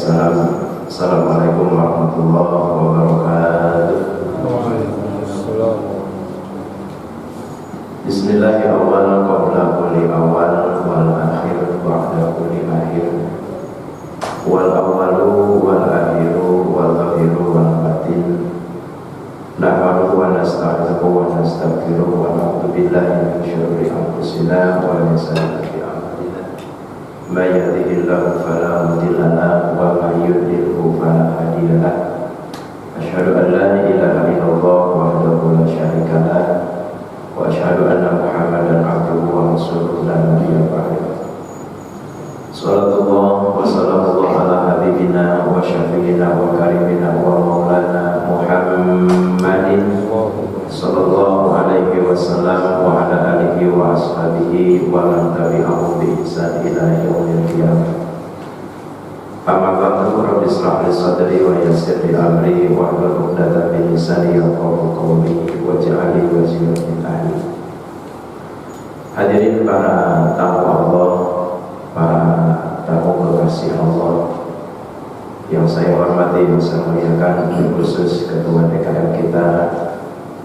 Waalaikumsalam. Assalamualaikum warahmatullahi wabarakatuh. Waalaikumsalam. Bismillahirrahmanirrahim. Qabla kulli awal wal akhir ba'da kulli akhir. Wal awalu wal akhiru wal zahiru wal batin. Nahmaduhu wa nasta'inuhu wa nastaghfiruhu wa na'udzu billahi min syururi anfusina wa min sayyiati a'malina. May yahdihillahu fala mudilla lahu wa may yudlilhu fala hadiya lahu. Asyhadu an la ilaha illallah wahdahu la syarika lahu wa asyhadu anna Muhammadan abduhu wa rasuluhu la nabiyya ba'dahu. Sallallahu wa sallallahu ala habibina wa syafiina wa karimina wa maulana Muhammadin sallallahu alaihi wasallam wa ala alihi wa ashabihi wa man tabi'ahum bi ihsan ila yaumil qiyamah. Amma ba'du, rabbi ishrah li sadri wa yassir li amri wa hlul 'uqdatam min lisani yafqahu qawli waj'al li wazira min ahli. Hadirin para tamu Allah, para tamu kekasih Allah yang saya hormati, yang saya muliakan, khusus Ketua DKM kita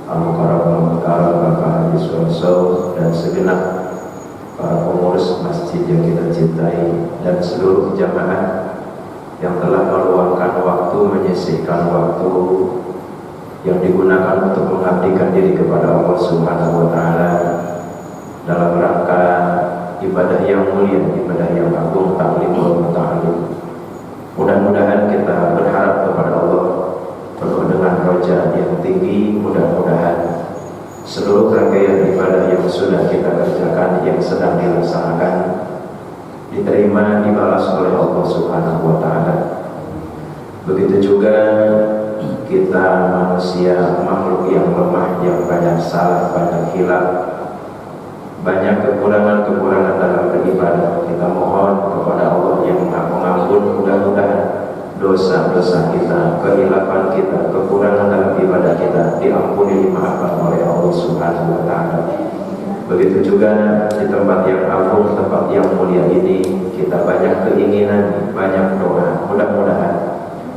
Al-Mukarram Bapak Haji Suarso dan segenap para pengurus masjid yang kita cintai dan seluruh jamaah yang telah meluangkan waktu, menyisihkan waktu yang digunakan untuk mengabdikan diri kepada Allah Subhanahu wa Ta'ala dalam rangka ibadah yang mulia, ibadah yang agung, ta'limul muta'allim. Mudah-mudahan kita berharap kepada Allah penuh dengan roja yang tinggi. Mudah-mudahan seluruh rangkaian ibadah yang sudah kita kerjakan, yang sedang dilaksanakan, diterima, dibalas oleh Allah Subhanahu wa Ta'ala. Begitu juga kita manusia, makhluk yang lemah, yang banyak salah, banyak hilaf, banyak kekurangan-kekurangan dalam beribadah. Kita mohon kepada Allah yang Maha Pengampun, mudah-mudahan dosa-dosa kita, kehilafan kita, kekurangan dalam ibadah kita diampuni, dimaafkan oleh Allah Subhanahu wa Ta'ala. Begitu juga di tempat yang agung, tempat yang mulia ini, kita banyak keinginan, banyak doa. Mudah-mudahan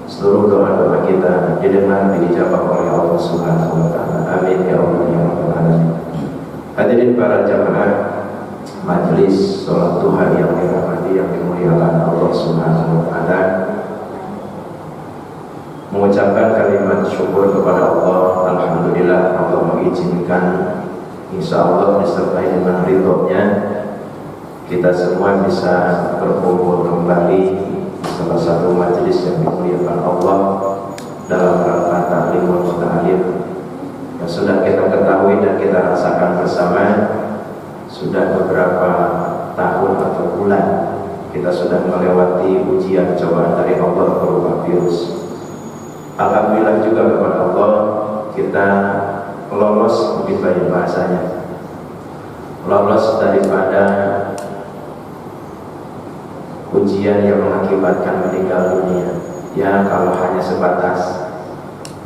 seluruh doa-doa kita didengar, dijawab oleh Allah Subhanahu wa Ta'ala. Amin ya Allah ya Rabbal alamin. Hadirin para jamaah majelis sholat duha yang dirahmati, yang dimuliakan Allah Subhanahu wa Ta'ala, mengucapkan kalimat syukur kepada Allah. Alhamdulillah Allah mengizinkan, insya Allah disertai dengan ridhonya, kita semua bisa berkumpul kembali di salah satu majelis yang dimuliakan Allah dalam rangka ta'limul muta'allim yang sudah kita ketahui dan kita rasakan bersama. Sudah beberapa tahun atau bulan kita sudah melewati ujian cobaan dari Allah berupa virus. Alhamdulillah juga kepada Allah kita lolos, mungkin banyak bahasanya, lolos daripada ujian yang mengakibatkan meninggal dunia. Ya, kalau hanya sebatas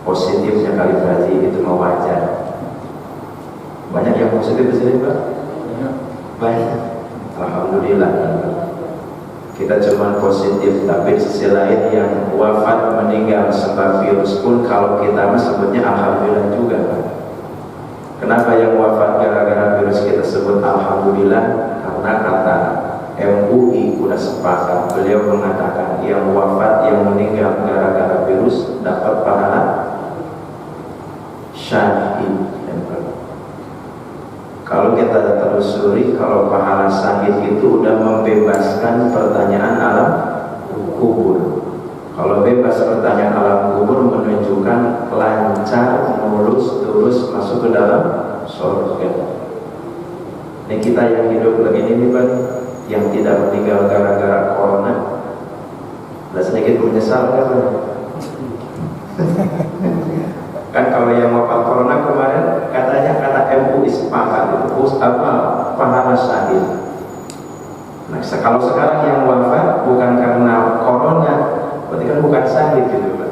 positifnya kali berarti itu wajar. Banyak yang positif di sini, Pak? Banyak. Alhamdulillah. Kita cuma positif, tapi di sisi lain yang wafat, meninggal sebab virus pun kalau kita sebutnya alhamdulillah juga, Pak. Kenapa yang wafat gara-gara virus kita sebut alhamdulillah? Karena kata MUI sudah sepakat, beliau mengatakan yang wafat, yang meninggal gara-gara virus dapat pahala syahid. Kalau kita telusuri, kalau pahala syahid itu udah membebaskan pertanyaan alam kubur. Kalau bebas pertanyaan alam kubur menunjukkan lancar, mulus, terus masuk ke dalam surga. Ini kita yang hidup begini nih, Pak, yang tidak meninggal gara-gara corona, ada sedikit menyesal kan? Kan kalau yang wafat corona kemarin katanya kata MUI sepakat itu pahala syahid. Nah, kalau sekarang yang wafat bukan karena corona, berarti kan bukan syahid gitu, Pak.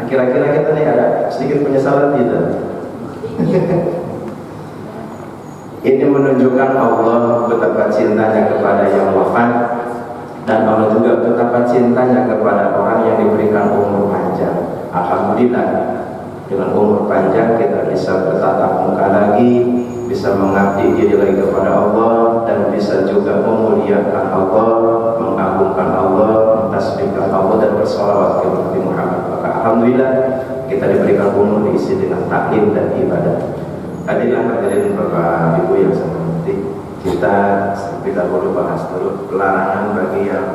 Nah, kira-kira kita nih ada sedikit penyesalan tidak? Ini menunjukkan Allah betapa cintanya kepada yang wafat, dan Allah juga betapa betapa cintanya kepada orang yang diberikan umur panjang. Alhamdulillah, dengan umur panjang kita bisa bertatap muka lagi, bisa mengabdi diri lagi kepada Allah, dan bisa juga memuliakan Allah, mengagungkan Allah, mentasbihkan Allah, dan bersolawat ke Nabi Muhammad. Maka alhamdulillah kita diberikan umur diisi dengan taklim dan ibadah. Hadirin hadirin Bapak Ibu yang saya hormati, kita dahulu bahas dulu pelarangan bagi yang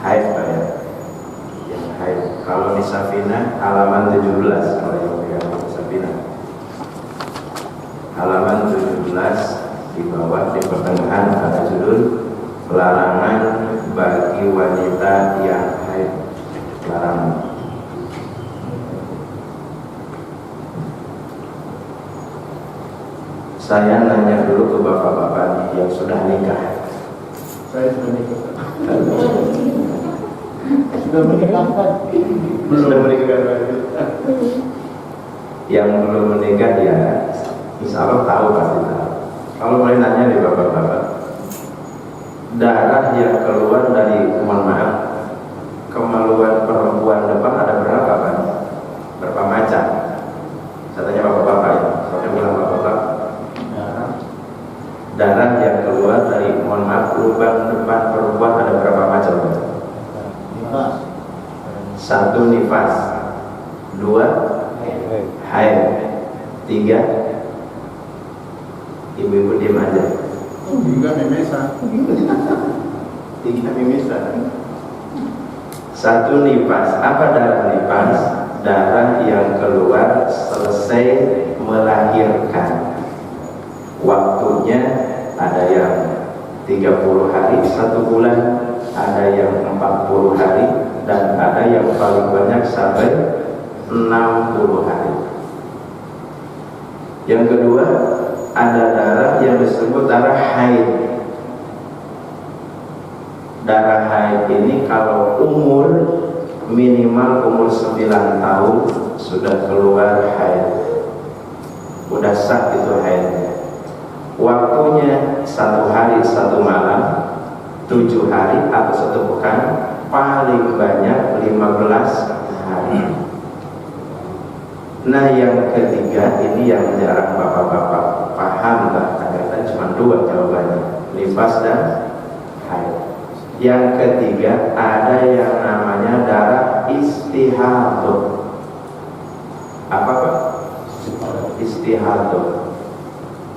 haid, Pak ya. Yang haid. Kalau di Safina halaman 17, kalau yang pegang di Safina halaman 17 di bawah di pertengahan ada judul pelarangan bagi wanita yang haid. Pelarangan. Saya nanya dulu ke bapak-bapak yang sudah nikah. Saya sudah nikah. Sudah menikah kan? Belum menikah. Yang belum menikah ya, insya Allah tahu pasti tahu. Kalau boleh nanya nih bapak-bapak, darah yang keluar dari, mohon maaf, kemaluan perempuan depan ada berapa Pak? Berapa macam? Saya tanya bapak-bapak ya. Saya bilang bapak-bapak, darah yang keluar dari, mohon maaf, lubang depan perempuan ada berapa macam? Nifas. 1 nifas, 2 haid, 3 ibu-ibu diam aja. 3 memesan. 3 mimisan. 1 nifas. Apa darah nifas? Darah yang keluar selesai melahirkan. Waktunya ada yang 30 hari, 1 bulan, ada yang 40 hari, dan ada yang paling banyak sampai 60 hari. Yang kedua, ada darah yang disebut darah haid. Darah haid ini kalau umur minimal umur 9 tahun sudah keluar haid, udah sah itu haidnya. Waktunya 1 hari 1 malam, 7 hari atau 1 pekan, paling banyak 15 hari. Nah yang ketiga ini yang jarang bapak-bapak paham lah, ternyata cuma 2 jawabannya, nifas dan haid. Yang ketiga ada yang namanya darah istihadah. Apa Pak? Istihadah.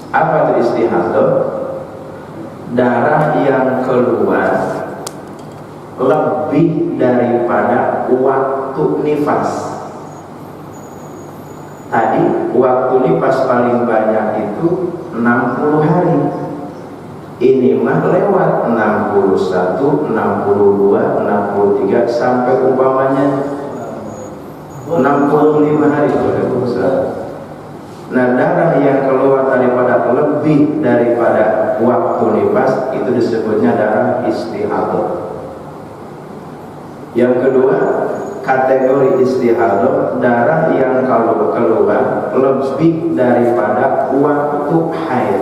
Apa itu istihadah? Darah yang keluar lebih daripada waktu nifas. Tadi waktu nifas paling banyak itu 60 hari. Ini mah lewat 61, 62, 63 sampai umpamanya 65 hari sudah besar. Nah, darah yang keluar daripada lebih daripada waktu nifas itu disebutnya darah istihadah. Yang kedua, kategori istihadah, darah yang kalau keluar lebih daripada waktu haid.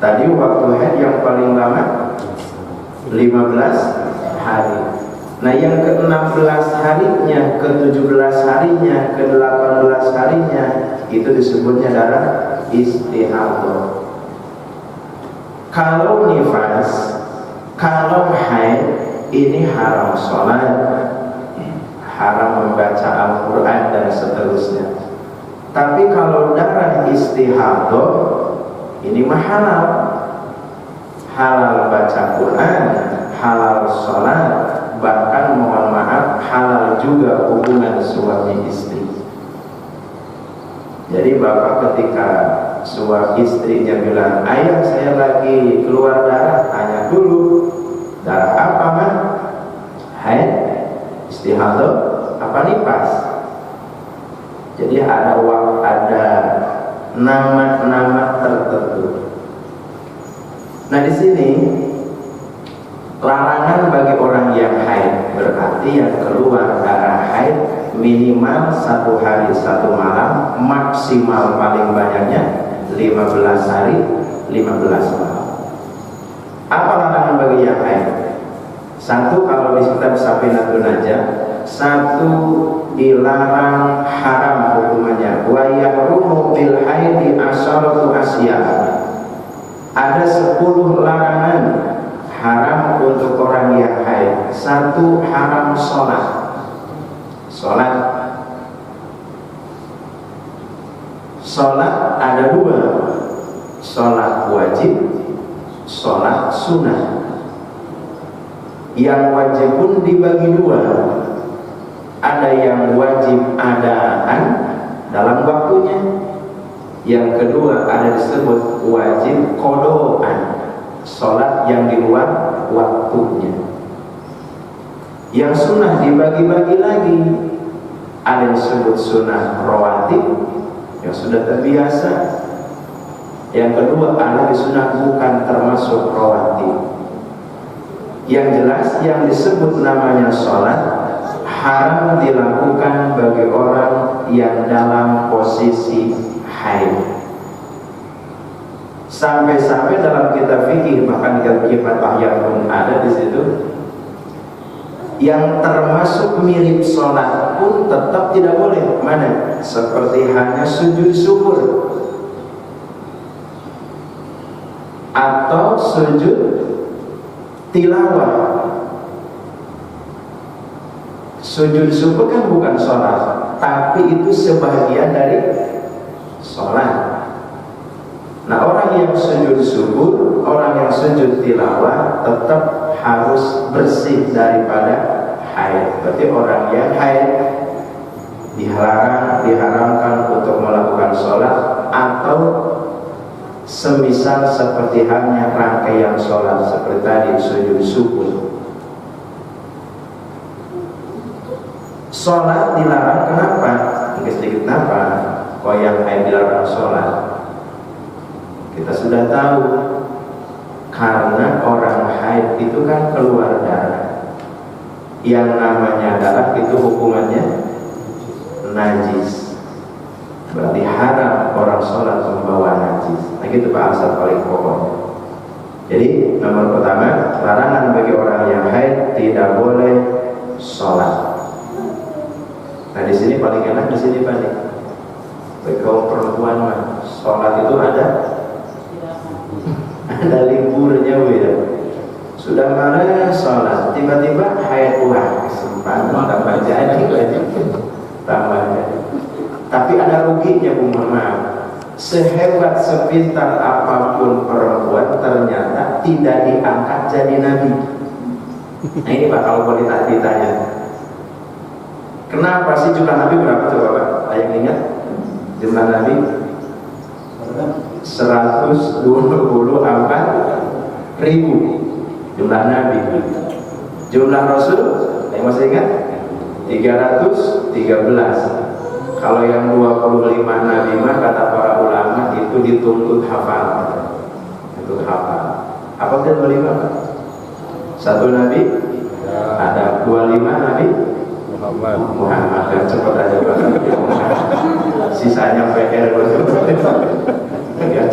Tadi waktu haid yang paling lama 15 hari. Nah yang ke-16 harinya, ke-17 harinya, ke-18 harinya itu disebutnya darah istihadah. Kalau nifas, kalau haid ini haram sholat, haram membaca Al-Quran dan seterusnya. Tapi kalau darah istihadah ini mah halal. Halal baca Quran, halal sholat, bahkan mohon maaf halal juga hubungan suami istri. Jadi bapak ketika suami istrinya bilang, ayah saya lagi keluar darah, tanya dulu, darah apa mah? Haid, istihadah, apa nifas? Jadi ada nama-nama tertentu. Nah di sini larangan bagi orang yang haid berarti yang keluar darah haid minimal 1 hari 1 malam, maksimal paling banyaknya 15 hari 15 malam. Apa larangan bagi yang haid? 1 Satu, kalau di kitab Safinatun Najah, satu dilarang haram hukumannya. Wa yahrumu bil haidi asyaratu asya. Ada 10 larangan haram untuk orang yang haid. Satu, haram sholat. Sholat ada 2, sholat wajib, sholat sunnah. Yang wajib pun dibagi 2. Ada yang wajib adaan dalam waktunya. Yang kedua ada disebut wajib qodoan, sholat yang di luar waktunya. Yang sunnah dibagi-bagi lagi. Ada yang disebut sunnah rawatib yang sudah terbiasa. Yang kedua ada sunnah bukan termasuk rawatib. Yang jelas yang disebut namanya sholat haram dilakukan bagi orang yang dalam posisi haid. Sampai-sampai dalam kitab fikih, bahkan kitab Bahyan pun ada di situ, yang termasuk mirip sholat pun tetap tidak boleh. Mana? Seperti hanya sujud syukur atau sujud tilawah. Sujud syukur kan bukan sholat, tapi itu sebagian dari sholat. Nah, orang yang sujud syukur, orang yang sujud tilawah tetap harus bersih daripada haid. Berarti orang yang haid diharamkan untuk melakukan sholat atau semisal seperti halnya rangkaian sholat seperti tadi sujud syukur. Sholat dilarang kenapa? Mungkin sedikit kenapa? Kok yang haid dilarang sholat? Kita sudah tahu, karena orang haid itu kan keluar darah. Yang namanya darah itu hukumannya najis. Berarti haram orang sholat membawa najis. Nah gitu Pak, alasan paling pokok. Jadi nomor pertama, larangan bagi orang yang haid tidak boleh sholat. Nah di sini paling enak di sini Pak nih. Bagi kaum perempuan mah sholat itu ada liburnya ya. Sudah malas sholat, tiba-tiba haid, wah kesempatan tambah jadi tambah jadi. Tapi ada ruginya Bu, maaf. Sehebat sepintar apapun perempuan ternyata tidak diangkat jadi nabi. Nah ini Pak, kalau boleh ditanya, kenapa sih jumlah nabi berapa coba Pak? Ayah ingat jumlah nabi 124.000 jumlah nabi. Jumlah rasul yang masih ingat 313. Kalau yang 25 nabi mah kata para ulama itu dituntut hafal. Itu hafal. Apa itu 25 Pak? Satu nabi ada 25 nabi Muhammad dan cepat aja Pak. Sisanya PR. Ya,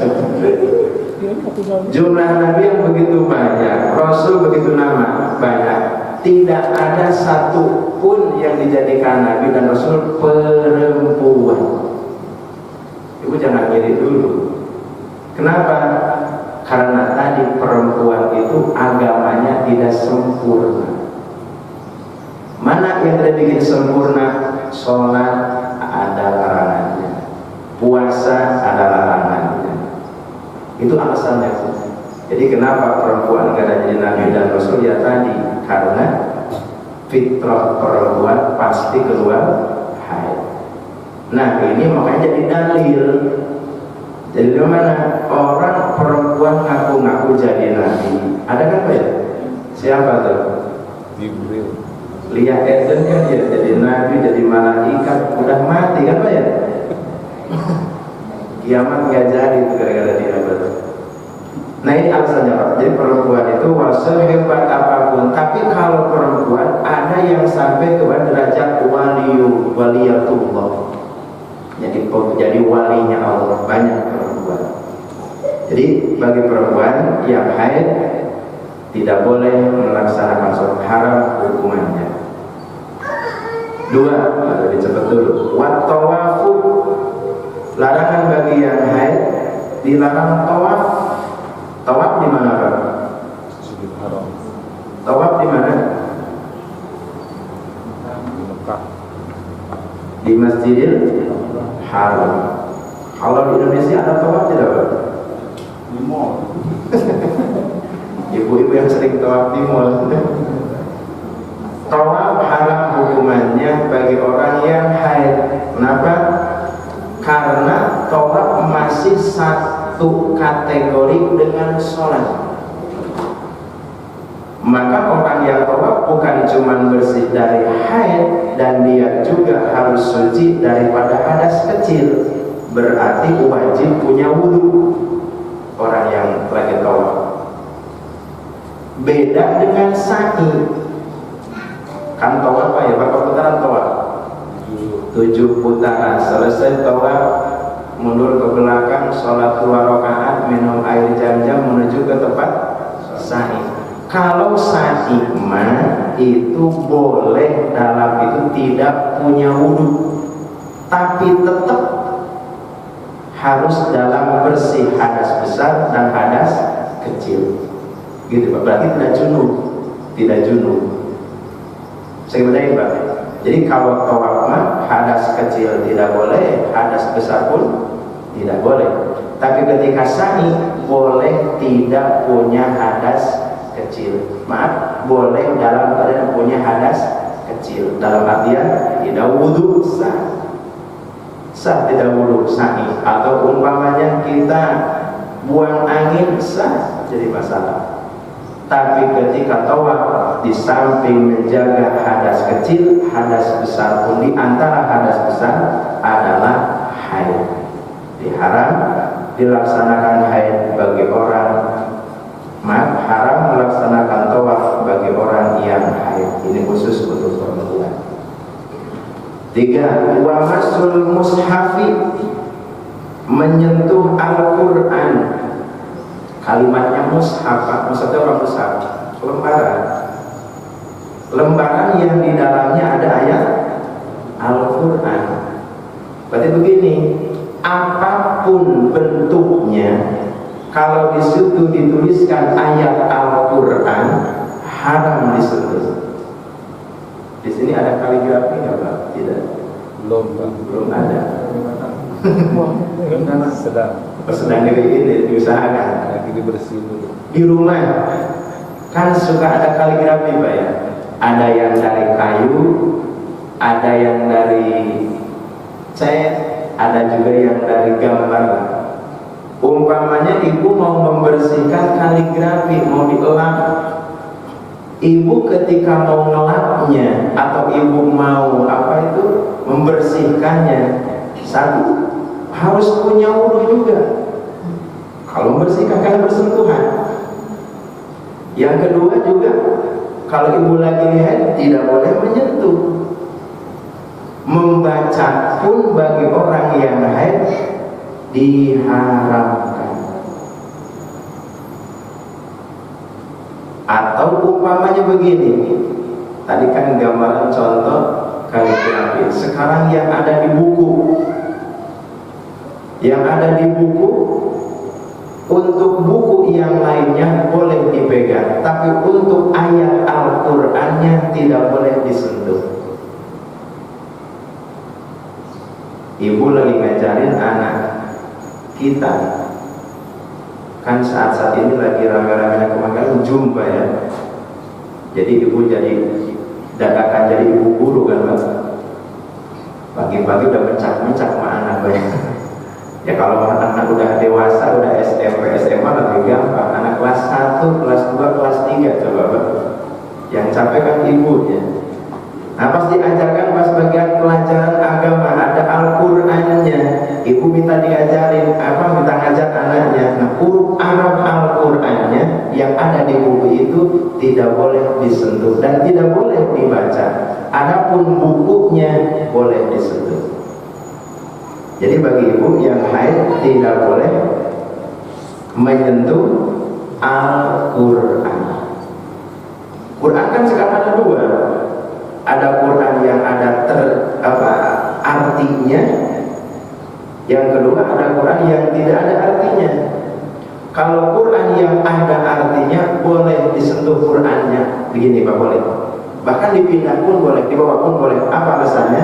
jumlah nabi yang begitu banyak, rasul begitu banyak, tidak ada satu pun yang dijadikan nabi dan rasul perempuan. Ibu jangan ngiri dulu. Kenapa? Karena tadi perempuan itu agamanya tidak sempurna. Mana yang tidak bikin sempurna? Sholat ada larangannya, puasa ada larangannya. Itu alasannya. Jadi kenapa perempuan gak ada jadi nabi dan rasul? Ya tadi, karena fitrah perempuan pasti keluar haid. Nah ini makanya jadi dalil. Jadi mana orang perempuan ngaku-ngaku jadi nabi? Ada kan Pak ya? Siapa tuh? Jibril. Lihat Eden kan dia jadi nabi, jadi malaikat, udah mati kan Pak ya? Kiamat nggak jadi itu gara-gara dia betul. Nah ini alasannya Pak. Jadi perempuan itu sehebat apapun, tapi kalau perempuan ada yang sampai ke derajat waliyatullah. Jadi walinya Allah, banyak perempuan. Jadi bagi perempuan yang haid tidak boleh melaksanakan sholat, haram hukumannya. 2, lebih cepat dulu. Wat tawafu, larangan bagi yang haid, dilarang tawaf. Tawaf di mana, Pak? Tawaf di mana? Di Masjidil Haram. Kalau di Indonesia ada tawaf tidak, Pak? Di mall. Ibu-ibu yang sering tawaf di mall. Tawaf haram hukumannya bagi orang yang haid. Kenapa? Karena tawaf masih satu kategori dengan sholat. Maka orang yang tawaf bukan cuma bersih dari haid, dan dia juga harus suci daripada hadas kecil. Berarti wajib punya wudu orang yang lagi tawaf. Beda dengan sa'i. Kan tawaf apa ya? Berapa putaran tawaf? 7 putaran. Selesai tawaf, mundur ke belakang, sholat 2 rakaat, minum air jam-jam menuju ke tempat sa'i. Kalau sa'i itu boleh dalam itu tidak punya wudu, tapi tetap harus dalam bersih hadas besar dan hadas kecil. Gitu Pak. Berarti tidak junub. Saya bedain Pak. Jadi kalau tawaf hadas kecil tidak boleh, hadas besar pun tidak boleh. Tapi ketika sa'i boleh tidak punya hadas kecil. Maaf, boleh dalam keadaan punya hadas kecil. Dalam artian tidak wudu sah tidak wudu sa'i. Atau umpamanya kita buang angin sah, jadi masalah. Tapi ketika tawaf, di samping menjaga hadas kecil, hadas besar pun, di antara hadas besar adalah haid. Diharam dilaksanakan haid bagi orang, haram melaksanakan tawaf bagi orang yang haid. Ini khusus untuk perempuan. 3, wa masul mushafi, menyentuh Al-Quran. Kalimatnya mushaf, maksudnya orang mushaf, lembaran yang di dalamnya ada ayat Al-Quran. Berarti begini, apapun bentuknya, kalau di situ dituliskan ayat Al-Quran, haram disentuh. Di sini ada kaligrafi nggak Pak? Tidak. Belum ada. Sedang diusahakan. Lagi dibersihin dulu. Di rumah kan suka ada kaligrafi Pak ya. Ada yang dari kayu, ada yang dari cat, ada juga yang dari gambar. Umpamanya ibu mau membersihkan kaligrafi, mau dielap. Ibu ketika mau ngelapnya atau ibu mau membersihkannya, satu harus punya wudu juga. Kalau membersihkan karena bersentuhan. Yang kedua juga, kalau ibu lagi haid tidak boleh menyentuh. Membaca pun bagi orang yang haid diharamkan. Atau umpamanya begini, tadi kan gambaran contoh kaligrafi. Sekarang yang ada di buku, untuk buku yang lainnya boleh dipegang, tapi untuk ayat Al-Qur'annya tidak boleh disentuh. Ibu lagi ngajarin anak kita, kan saat ini lagi rame-ramenya kemakan jumpa ya. Jadi ibu dadakan jadi ibu guru kan Pak. Pagi-pagi udah mencak-mencak sama anak banyak. Ya kalau anak udah dewasa, udah SMP, SMA lebih gampang. Anak kelas 1, kelas 2, kelas 3 coba Pak. Yang capek kan ibunya. Nah pas diajarkan pas bagian pelajaran agama ada Al-Qur'annya, ibu minta diajarin minta ngajar anaknya. Nah huruf Arab Al-Qur'annya yang ada di buku itu tidak boleh disentuh dan tidak boleh dibaca. Adapun bukunya boleh disentuh. Jadi bagi ibu yang haid tidak boleh menyentuh Al-Qur'an. Quran kan sekarang ada dua. Ada Quran yang ada artinya. Yang kedua ada Quran yang tidak ada artinya. Kalau Quran yang ada artinya boleh disentuh Qurannya, begini Pak, boleh. Bahkan dipindah pun boleh, dibawa pun boleh. Apa alasannya?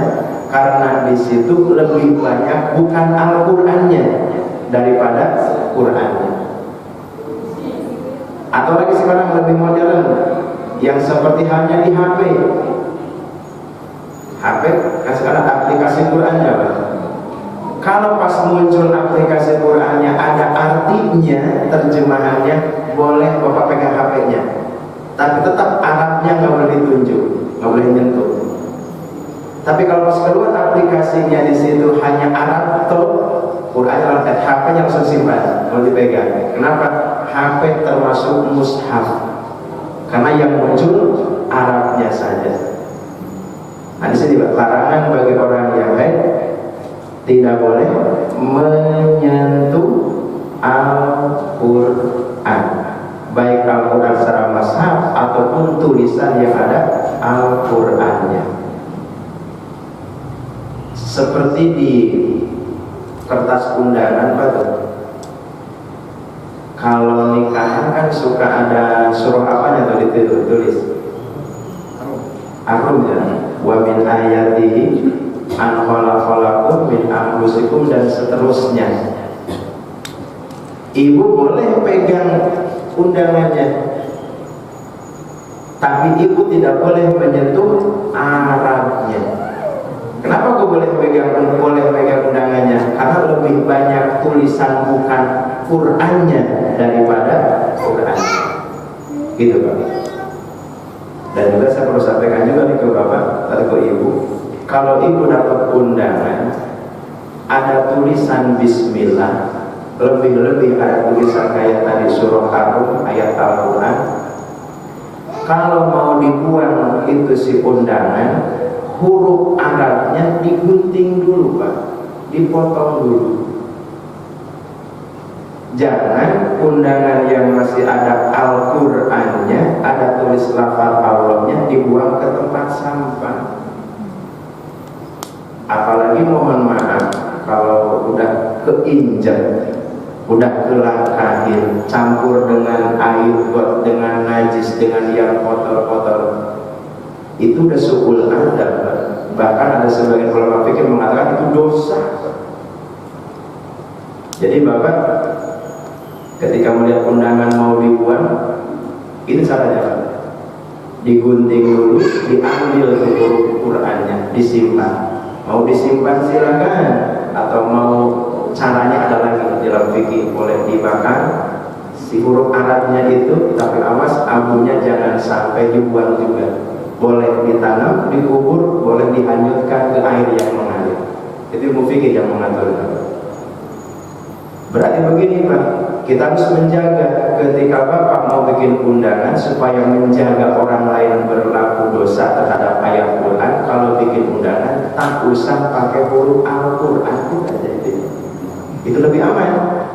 Karena di situ lebih banyak bukan Al-Qur'annya daripada Qur'annya. Atau lagi sekarang lebih modern, yang seperti halnya di HP. HP kan sekarang aplikasi Qur'annya, Pak. Kalau pas muncul aplikasi Qur'annya ada artinya, terjemahannya, boleh Bapak pegang HP-nya. Tapi tetap Arabnya nggak boleh ditunjuk, nggak boleh nyentuh. Tapi kalau pas keluar aplikasinya di situ hanya Arab atau Qur'annya, HP-nya langsung simpan, boleh dipegang. Kenapa? HP termasuk mushaf, karena yang muncul Arabnya saja. Nah, di sini larangan bagi orang yang haid tidak boleh menyentuh Al-Quran, baik Al-Quran secara mushaf ataupun tulisan yang ada Al-Qurannya. Seperti di kertas undangan, Pak, kalau nikahan kan suka ada surah apanya tuh ditulis Arum ya, wa min ayatihi an khalaqalakum min anfusikum dan seterusnya. Ibu boleh pegang undangannya, tapi ibu tidak boleh menyentuh Arabnya. Kenapa kau boleh pegang undangannya? Karena lebih banyak tulisan bukan Qur'annya daripada Qur'an. Gitu Pak. Dan juga saya perlu sampaikan juga nih ke Bapak atau ke Ibu, kalau Ibu dapat undangan ada tulisan Bismillah, lebih-lebih ada tulisan kayak tadi surah Ar-Rum ayat Al-Quran, kalau mau dibuang itu si undangan, huruf Arabnya digunting dulu Pak, dipotong dulu. Jangan undangan yang masih ada Al-Qur'annya, ada tulis lafaz Allahnya dibuang ke tempat sampah. Apalagi mohon maaf kalau udah keinjak, udah kelakahin, campur dengan air, dengan najis, dengan yang kotor-kotor, itu udah su'ul adab. Bahkan ada sebagian ulama fikih mengatakan itu dosa. Jadi Bapak ketika melihat undangan mau dibuang, ini caranya, digunting dulu, diambil ke huruf Qur'annya, disimpan. Mau disimpan silakan, atau mau caranya ada lagi dalam fikih, boleh dibakar si huruf Arabnya itu, tapi awas abunya jangan sampai dibuang juga. Boleh ditanam, dikubur, boleh dihanyutkan ke air yang mengalir. Itu ilmu fikih yang mengatur. Berarti begini Pak, kita harus menjaga ketika Bapak mau bikin undangan supaya menjaga orang lain berlaku dosa terhadap ayat Quran. Kalau bikin undangan tak usah pakai huruf Al-Quran itu lebih aman.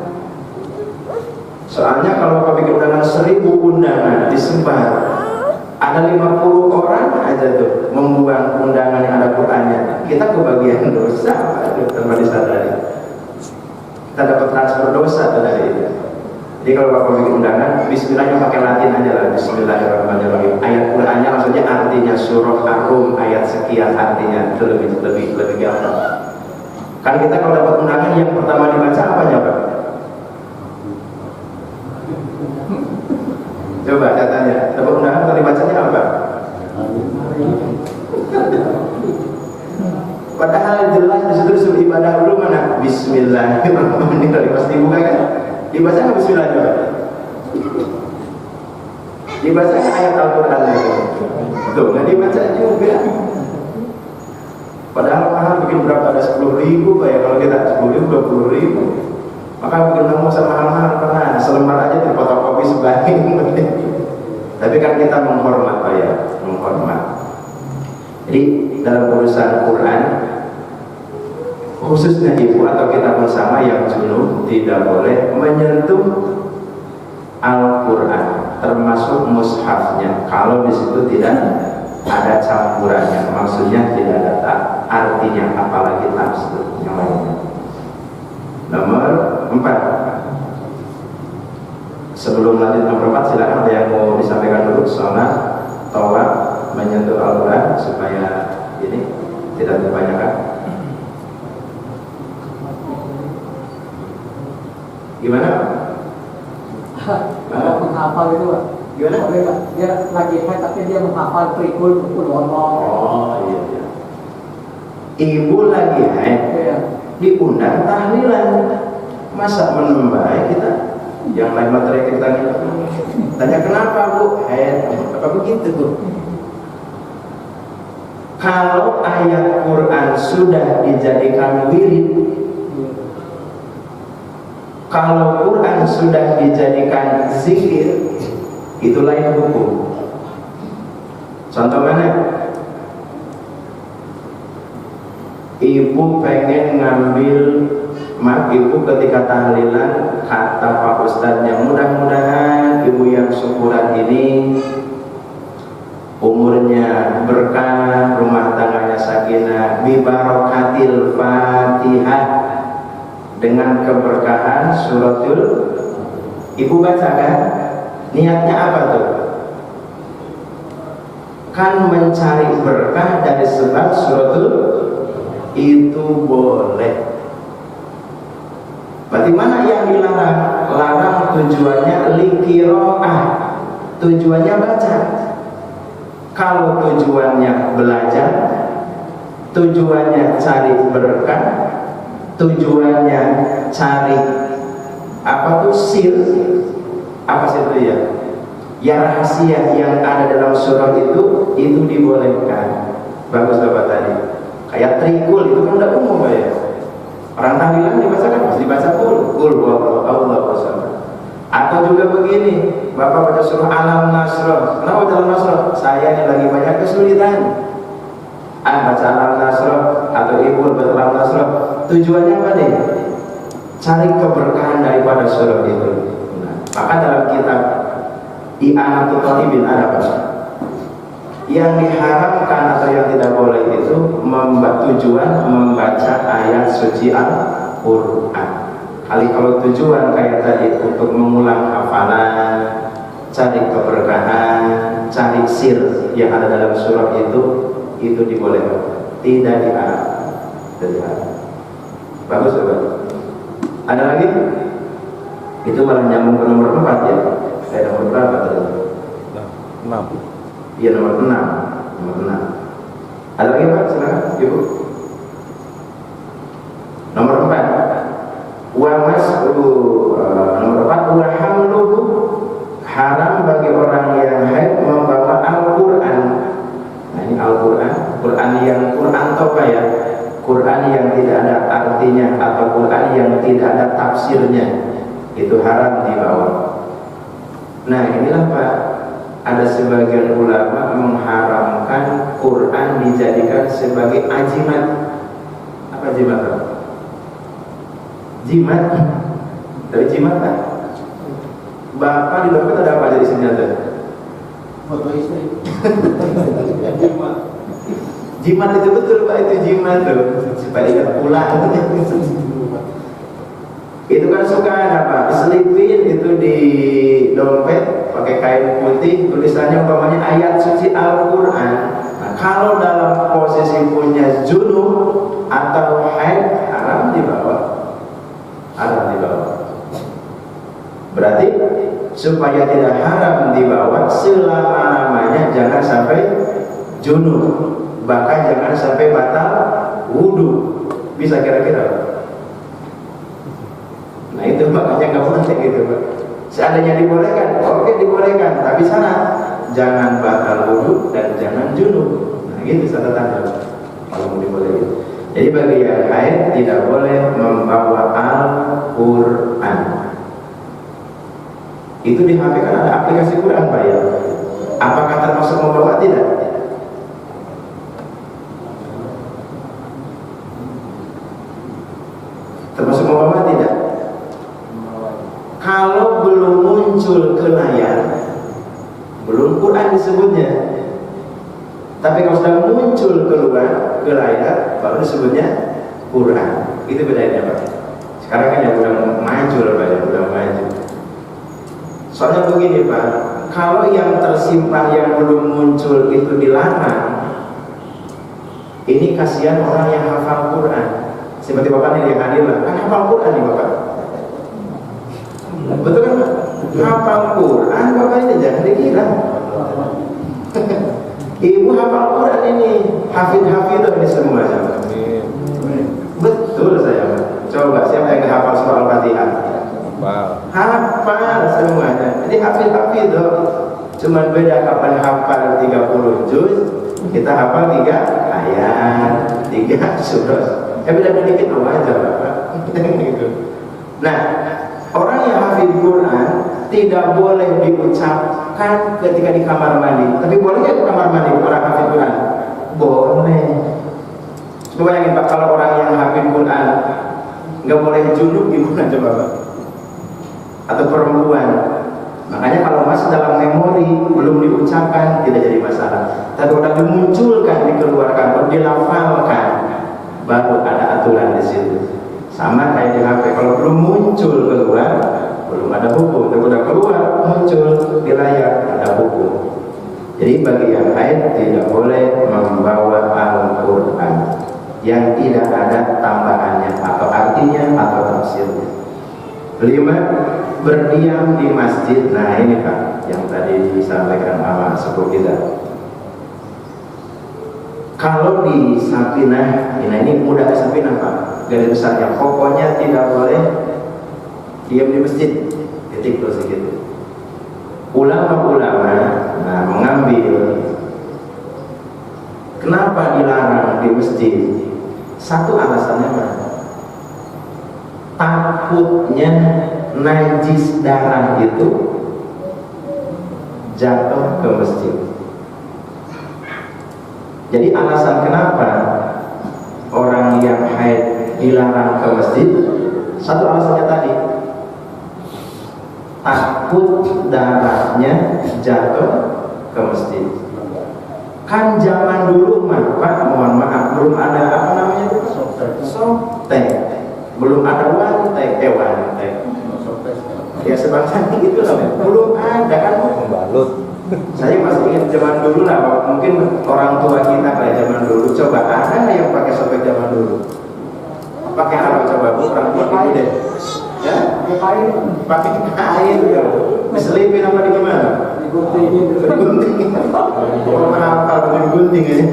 Soalnya kalau Bapak bikin undangan 1000 undangan disebar, ada 50 orang aja tuh membuang undangan yang ada Qurannya, kita kebagian dosa tanpa disadari. Kita dapat transfer dosa tuh dari itu. Jadi kalau Bapak bikin undangan, Bismillahnya pakai Latin aja lah, Bismillahirrahmanirrahim. Ayat Qurannya maksudnya artinya surah Ar-Rum ayat sekian artinya, itu lebih gampang. Kan kita kalau dapat undangan yang pertama dibaca apanya Pak? Coba saya tanya, dapat undangan kalau dibacanya apa? Padahal jelas di situ disuruh ibadah dulu mana? Bismillahirrahmanirrahim. Pasti dibuka kan? Dibaca nggak Bismillah juga? Dibaca ayat Al-Quran itu? Tuh, nggak dibaca juga. Padahal mahal bikin berapa? Ada 10.000 Pak ya, kalau kita 10.000, 20.000. Maka bikin kamu sama mahal-mahal pernah selembar aja terfotokopi sebagian. Tapi kan kita menghormat Pak ya, menghormat. Jadi dalam urusan Quran, khususnya ibu atau kita bersama yang junub tidak boleh menyentuh Al-Quran. termasuk mushafnya. Kalau di situ tidak ada campurannya, maksudnya tidak ada artinya, apalagi tafsir yang lainnya. Nomor 4. Sebelum lanjut nomor 4, silakan ada yang mau disampaikan dulu. Sholat, tawaf, menyentuh Al-Quran supaya ini tidak kebanyakan. Gimana? Menghafal itu Pak. Gimana? Dia lagi haid tapi dia menghafal trikul Allah. Oh iya, iya. Ibu lagi haid, Iya. diundang tahlilan. Masa menembai kita? Yang lain materi kita tanya kenapa Bu? Haid. Apa begitu Bu? Kalau ayat Quran sudah dijadikan wirid, kalau Quran sudah dijadikan zikir, itu lain hukum. Contoh mana? Ibu pengen ngambil, maaf ibu ketika tahlilan, kata Pak Ustadznya, mudah-mudahan ibu yang syukuran ini umurnya berkah, rumah tangganya sakinah, bibarokatil Fatihah, dengan keberkahan suratul. Ibu baca kan? Niatnya apa tuh? Kan mencari berkah dari sebab suratul itu boleh. Berarti mana yang dilarang? Larang tujuannya likiroah, tujuannya baca. Kalau tujuannya belajar, tujuannya cari berkah, tujuannya cari apa tuh sir, apa sih itu ya? Ya rahasia yang ada dalam surat itu dibolehkan. Bagus Bapak tadi. Kayak trikul itu kan udah umum Pak ya. Orang tahlilan dibacakan harus dibaca kul Allah. Atau juga begini, Bapak baca surah Alam Nasrah. Kenapa baca Alam Nasrah? Saya ini lagi banyak kesulitan. Baca Alam Nasrah atau ibu baca Alam Nasrah. Tujuannya apa nih? Cari keberkahan daripada surah itu. Nah, maka dalam kitab I'anatul Talibin ada apa? Yang diharamkan atau yang tidak boleh itu tujuan membaca ayat suci Al-Quran. Kali kalau tujuan kayak tadi untuk mengulang hafalan, cari keberkahan, cari sir yang ada dalam surah itu dibolehkan, tidak diharamkan. Bagus Bapak. Ada lagi? Itu malah nyambung ke nomor 4 ya. Nomor berapa tadi? 6. Iya nomor 6. Ada lagi Pak? Silakan Ibu. Nomor 4. Nomor 4 wa hamluhu, haram bagi orang yang haid membawa Al-Quran. Nah ini Al-Quran, Quran apa ya? Quran yang tidak ada artinya atau Quran yang tidak ada tafsirnya, itu haram dibawa. Nah inilah Pak, ada sebagian ulama mengharamkan Quran dijadikan sebagai ajimat. Apa jimat? Jimat? Dari jimat kan? Bapak di dompet ada apa aja di sini ada? Foto istri. Jimat itu betul Pak, itu jimat tuh, supaya ingat pulang. Itu kan suka apa? Diselipin itu di dompet pakai kain putih, tulisannya umpamanya ayat suci Al-Quran. Nah, kalau dalam posisi punya junub atau haid, haram dibawa. Berarti supaya tidak haram dibawa, selama-lamanya jangan sampai junub, bahkan jangan sampai batal wudhu. Bisa kira-kira? Nah itu makanya nggak boleh gitu Pak. Seandainya dibolehkan, oke dibolehkan, tapi syarat jangan batal wudhu dan jangan junub. Nah gitu catatannya kalau mau dibolehin. Jadi bagi yang haid tidak boleh membawa Al-Quran. Itu di HP kan ada aplikasi Quran Pak ya. Apakah termasuk membawa? Tidak. Termasuk membawa? Tidak. Kalau belum muncul ke layar, disebutnya. Tapi kalau sudah muncul keluar ke layar, baru disebutnya Quran. Itu bedanya Pak. Sekarang kan yang udah maju lah Pak, yang udah maju. Soalnya begini Pak, kalau yang tersimpan yang belum muncul itu dilarang, ini kasihan orang yang hafal Quran. Seperti Bapak ini yang hadir lah, kan hafal Quran nih Bapak. Betul kan Pak? Hafal Quran Bapak ini jangan dikira. Ibu hafal Quran ini, hafid-hafid ini semua. Betul saya Pak. Coba siapa yang hafal surah Al-Fatihah? Hafal semuanya. Jadi hafid-hafid cuma beda kapan hafal 30 juz, kita hafal 3 ayat, 3 surah. Beda dikit aja Bapak. Gitu. Nah, orang yang hafid Quran tidak boleh diucapkan ketika di kamar mandi. Tapi boleh nggak di kamar mandi orang hafid Quran? Boleh. Coba bayangin Pak, kalau orang yang hafid Quran nggak boleh junub gimana coba Pak? Atau perempuan. Makanya kalau masuk dalam memori belum diucapkan tidak jadi masalah. Tapi kalau dimunculkan, dikeluarkan, atau dilafalkan, baru ada aturan di situ. Sama kayak di HP, kalau belum muncul keluar, belum ada hukum. Tapi udah keluar, muncul di layar, ada hukum. Jadi bagi yang haid tidak boleh membawa Al-Quran yang tidak ada tambahannya atau artinya atau tafsirnya. 5. Berdiam di masjid. Nah ini Pak, yang tadi disampaikan sama sepuh kita. Kalau di Sapinah, ini mudah Sapinah Pak, garis besarnya, pokoknya tidak boleh diam di masjid. Titik terus gitu. Ulama-ulama mengambil kenapa dilarang di masjid. Satu alasannya Pak, takutnya najis darah itu jatuh ke masjid. Jadi alasan kenapa orang yang haid dilarang ke masjid, satu alasannya tadi, takut darahnya jatuh ke masjid. Kan zaman dulu Pak, mohon maaf, belum ada apa namanya itu? Softtek. Belum ada wantek. Ya sebangsa gitu lah, belum ada kan Membalut. Saya masih ingat zaman dulu lah, mungkin orang tua kita kayak zaman dulu. Coba ada yang pakai sobek zaman dulu? Pakai apa coba Bu? Orang tua itu deh. Ya? Pakai kain ya. Diselipin apa di gimana? Digunting. Kalau apa digunting ini?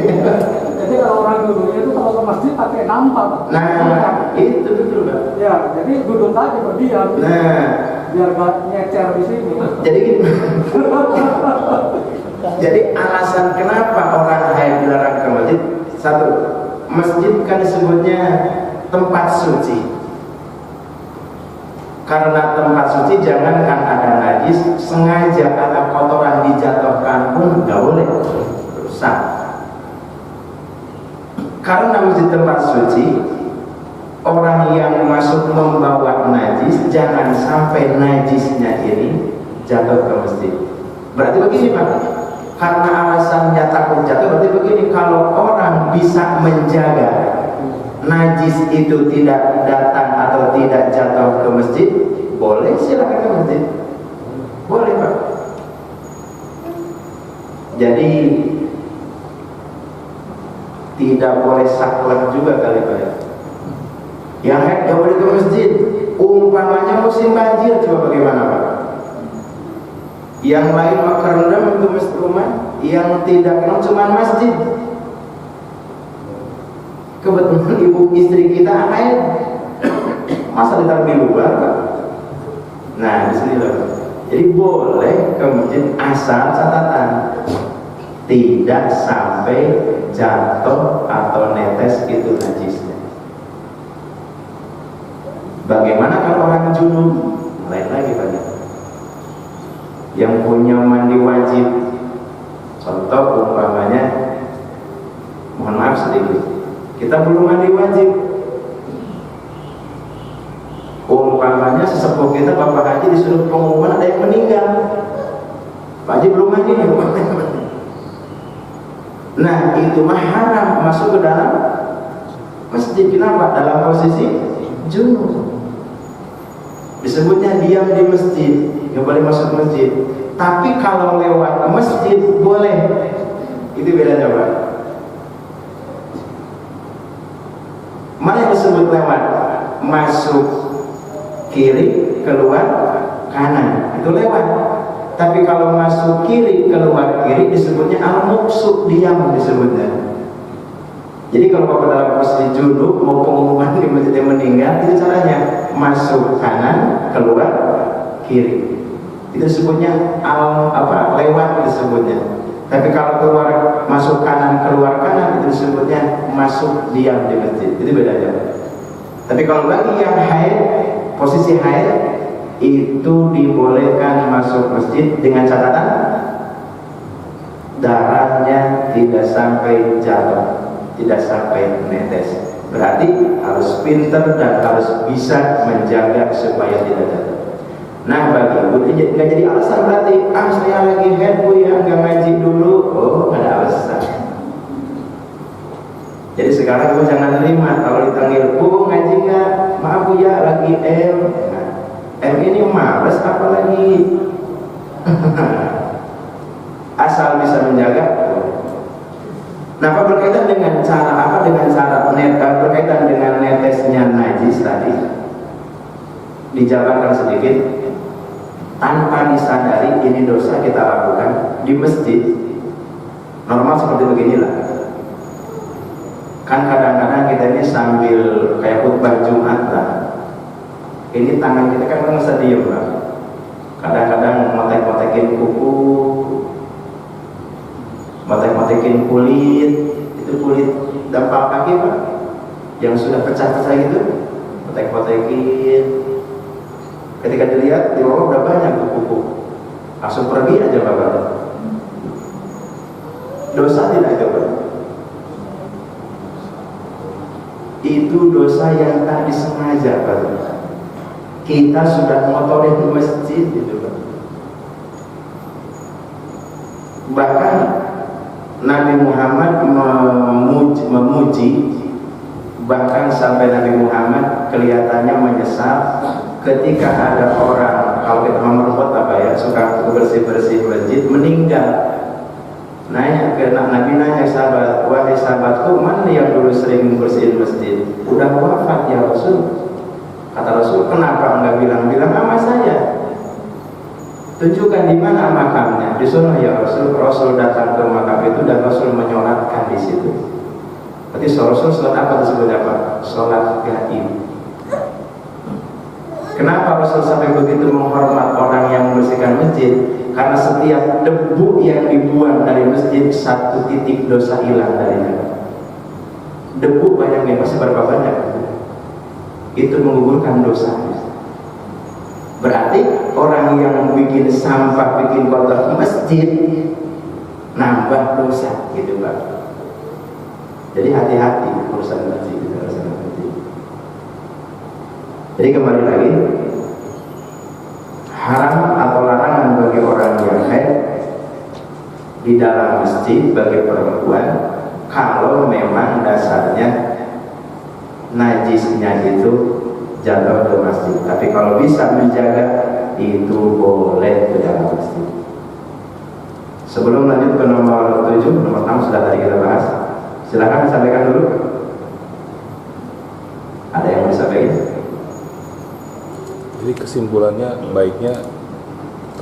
Jadi kalau orang dulunya itu kalau ke masjid pakai nampak. Nah, itu betul Pak. Ya, jadi duduk aja berdiam. Nah, biar gak nyecer di sini. jadi gitu. Jadi alasan kenapa orang haid dilarang ke masjid, satu, masjid kan disebutnya tempat suci. Karena tempat suci jangankan ada najis, sengaja ada kotoran dijatuhkan pun nggak boleh, rusak. Karena masjid tempat suci, orang yang masuk membawa najis, jangan sampai najisnya ini jatuh ke masjid. Berarti begini Pak, karena alasannya takut jatuh, berarti begini, kalau orang bisa menjaga najis itu tidak datang atau tidak jatuh ke masjid, boleh silakan ke masjid, boleh Pak. Jadi tidak boleh saklek juga kali Pak. Yang haid gak boleh ke masjid. Umpamanya musim banjir, coba bagaimana Pak? Yang lain mah kerendam untuk masjid rumah, yang tidak kenal cuma masjid. Kebetulan ibu istri kita haid, masa ditaruh di luar Pak? Nah di sini Pak. Jadi boleh ke masjid asal catatan tidak sampai jatuh atau netes itu najisnya. Bagaimana kalau orang junub? Lain lagi Pak. Yang punya mandi wajib, contoh umpamanya, mohon maaf sedikit, kita belum mandi wajib. Umpamanya sesepuh kita Bapak Haji disuruh pengumuman ada yang meninggal, Pak Haji belum mandi nih, Nah itu mah haram masuk ke dalam masjid. Kenapa? Dalam posisi junub. Disebutnya diam di masjid, nggak boleh masuk masjid. Tapi kalau lewat masjid boleh. Itu bedanya Pak. Mana yang disebut lewat? Masuk kiri, keluar kanan, itu lewat. Tapi kalau masuk kiri, keluar kiri disebutnya al-muqsud, diam disebutnya. Jadi kalau Bapak dalam posisi junub mau pengumuman di masjid yang meninggal, itu caranya masuk kanan, keluar kiri. Itu disebutnya lewat disebutnya. Tapi kalau keluar masuk kanan, keluar kanan, itu disebutnya masuk diam di masjid. Itu bedanya. Tapi kalau bagi yang haid, posisi haid itu dibolehkan masuk masjid dengan catatan darahnya tidak sampai jatuh, tidak sampai netes. Berarti harus pintar dan harus bisa menjaga supaya tidak jatuh. Nah bagi ibu nggak jadi alasan berarti saya lagi head bu ya nggak ngaji dulu. Oh nggak ada alasan. Jadi sekarang ibu jangan terima kalau dipanggil bu ngaji nggak, maaf bu ya lagi M ini males apalagi. Asal bisa menjaga. Nah apa berkaitan dengan cara berkaitan dengan netesnya najis tadi dijabarkan sedikit. Tanpa disadari ini dosa kita lakukan di masjid. Normal seperti beginilah. Kan kadang-kadang kita ini sambil kayak khutbah Jumat lah. Ini tangan kita kan nggak bisa diem lah. Kadang-kadang motek-motekin kuku, motek-motekin kulit. Itu kulit dampak kaki Pak, yang sudah pecah-pecah gitu, motek-motekin. Ketika dilihat di bawah udah banyak kuku, langsung pergi aja Bapak. Dosa tidak itu Pak? Itu dosa yang tak disengaja Pak. Kita sudah ngotorin di masjid itu Pak. Bahkan Nabi Muhammad memuji, bahkan sampai Nabi Muhammad kelihatannya menyesal ketika ada orang, kalau kita memerlukan suka bersih-bersih masjid, meninggal. Nanya ke Nabi, nanya sahabat, wahai sahabatku, mana yang dulu sering bersihin masjid? Udah wafat ya Rasul. Kata Rasul, kenapa enggak bilang-bilang sama saya? Tunjukkan di mana makamnya. Di sana ya Rasul. Rasul datang ke makam itu dan Rasul menyolatkan di situ. Berarti Rasul sholat apa disebutnya Pak? Sholat gaib. Kenapa Rasul sampai begitu menghormat orang yang membersihkan masjid? Karena setiap debu yang dibuang dari masjid, satu titik dosa hilang darinya. Debu banyaknya, masih berapa banyak? Itu menggugurkan dosa. Berarti orang yang bikin sampah, bikin kotor masjid, nambah dosa, gitu Pak. Jadi hati-hati urusan masjid. Jadi kembali lagi, haram atau larangan bagi orang yang haid di dalam masjid bagi perempuan kalau memang dasarnya najisnya itu jatuh ke masjid. Tapi kalau bisa menjaga, itu boleh ke dalam masjid. Sebelum lanjut ke nomor 7, nomor 6 sudah tadi kita bahas. Silakan sampaikan dulu. Ada yang mau disampaikan? Jadi kesimpulannya baiknya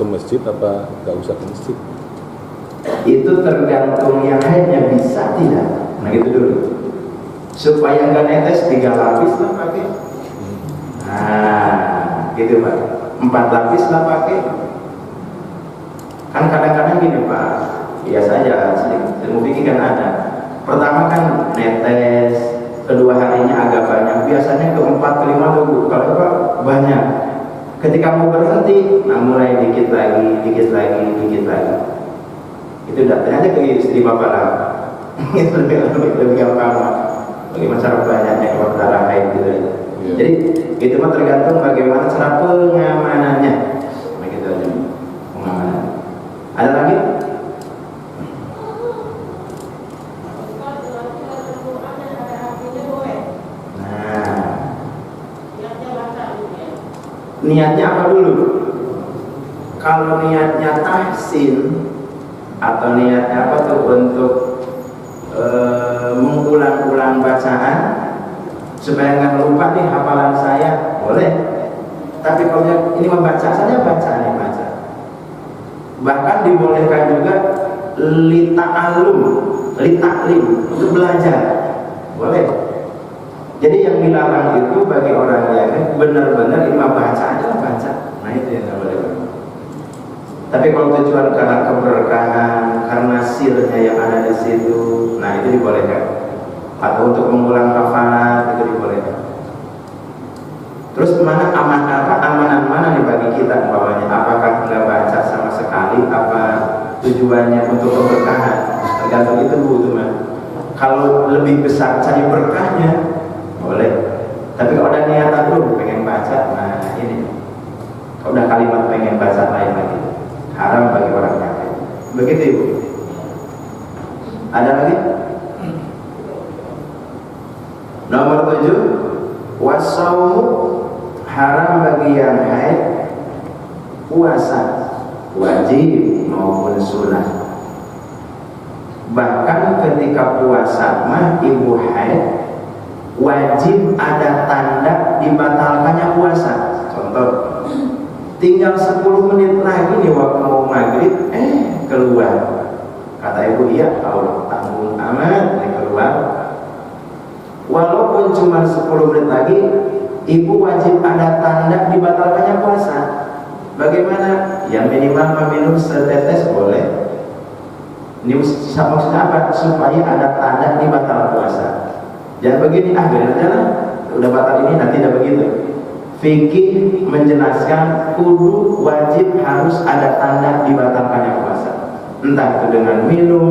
ke masjid apa nggak usah ke masjid? Itu tergantung yang haidnya bisa tidak. Nah gitu dulu. Supaya nggak netes 3 lapis lah pakai. Nah gitu Pak. 4 lapis lah pakai. Kan kadang-kadang gini Pak. Biasanya ilmu fikih kan ada. Pertama kan netes, kedua harinya agak banyak. Biasanya keempat, kelima dulu. Kalau Pak banyak. Ketika mau berhenti, nah mulai dikit lagi. Itu datanya aja ke istri Bapak lah. Itu lebih gampang. Bagaimana cara banyaknya kalau darah haid gitu aja. Yeah. Jadi itu mah tergantung bagaimana cara pengamanannya. Begitu aja pengamanan. Ada lagi? niatnya apa dulu? Kalau niatnya tahsin atau niatnya apa tuh untuk mengulang-ulang bacaan supaya nggak lupa nih hafalan saya, boleh. Tapi kalau ini membaca saja, baca nih baca. Bahkan dibolehkan juga lita'alum, lita'lim, untuk belajar, boleh. Jadi yang dilarang itu bagi orang yang benar-benar imam baca aja lah baca. Nah itu yang tidak boleh. Tapi kalau tujuan karena keberkahan, karena sirnya yang ada di situ, nah itu dibolehkan. Atau untuk mengulang hafalan itu dibolehkan. Terus amanan mana nih bagi kita umpamanya? Apakah nggak baca sama sekali? Apa tujuannya untuk keberkahan? Tergantung itu Bu teman. Kalau lebih besar cari berkahnya, boleh. Tapi kalau ada niatan dulu pengen baca, nah ini. Kalau udah kalimat pengen baca lain lagi, haram bagi orang kafir. Begitu Ibu. Ada lagi? Nomor 7, wasaumu, haram bagi yang haid puasa, wajib maupun sunnah. Bahkan ketika puasa mah ibu haid wajib ada tanda dibatalkannya puasa. Contoh, tinggal 10 menit lagi nih waktu mau maghrib, keluar. Kata ibu, iya kalau tanggung amat nih keluar. Walaupun cuma 10 menit lagi, ibu wajib ada tanda dibatalkannya puasa. Bagaimana? Ya minimal meminum setetes boleh. Ini maksudnya apa? Supaya ada tanda dibatal puasa. Jangan begini, biarin aja lah, udah batal ini nanti udah begitu. Fikih menjelaskan kudu wajib harus ada tanda dibatalkannya puasa. Entah itu dengan minum,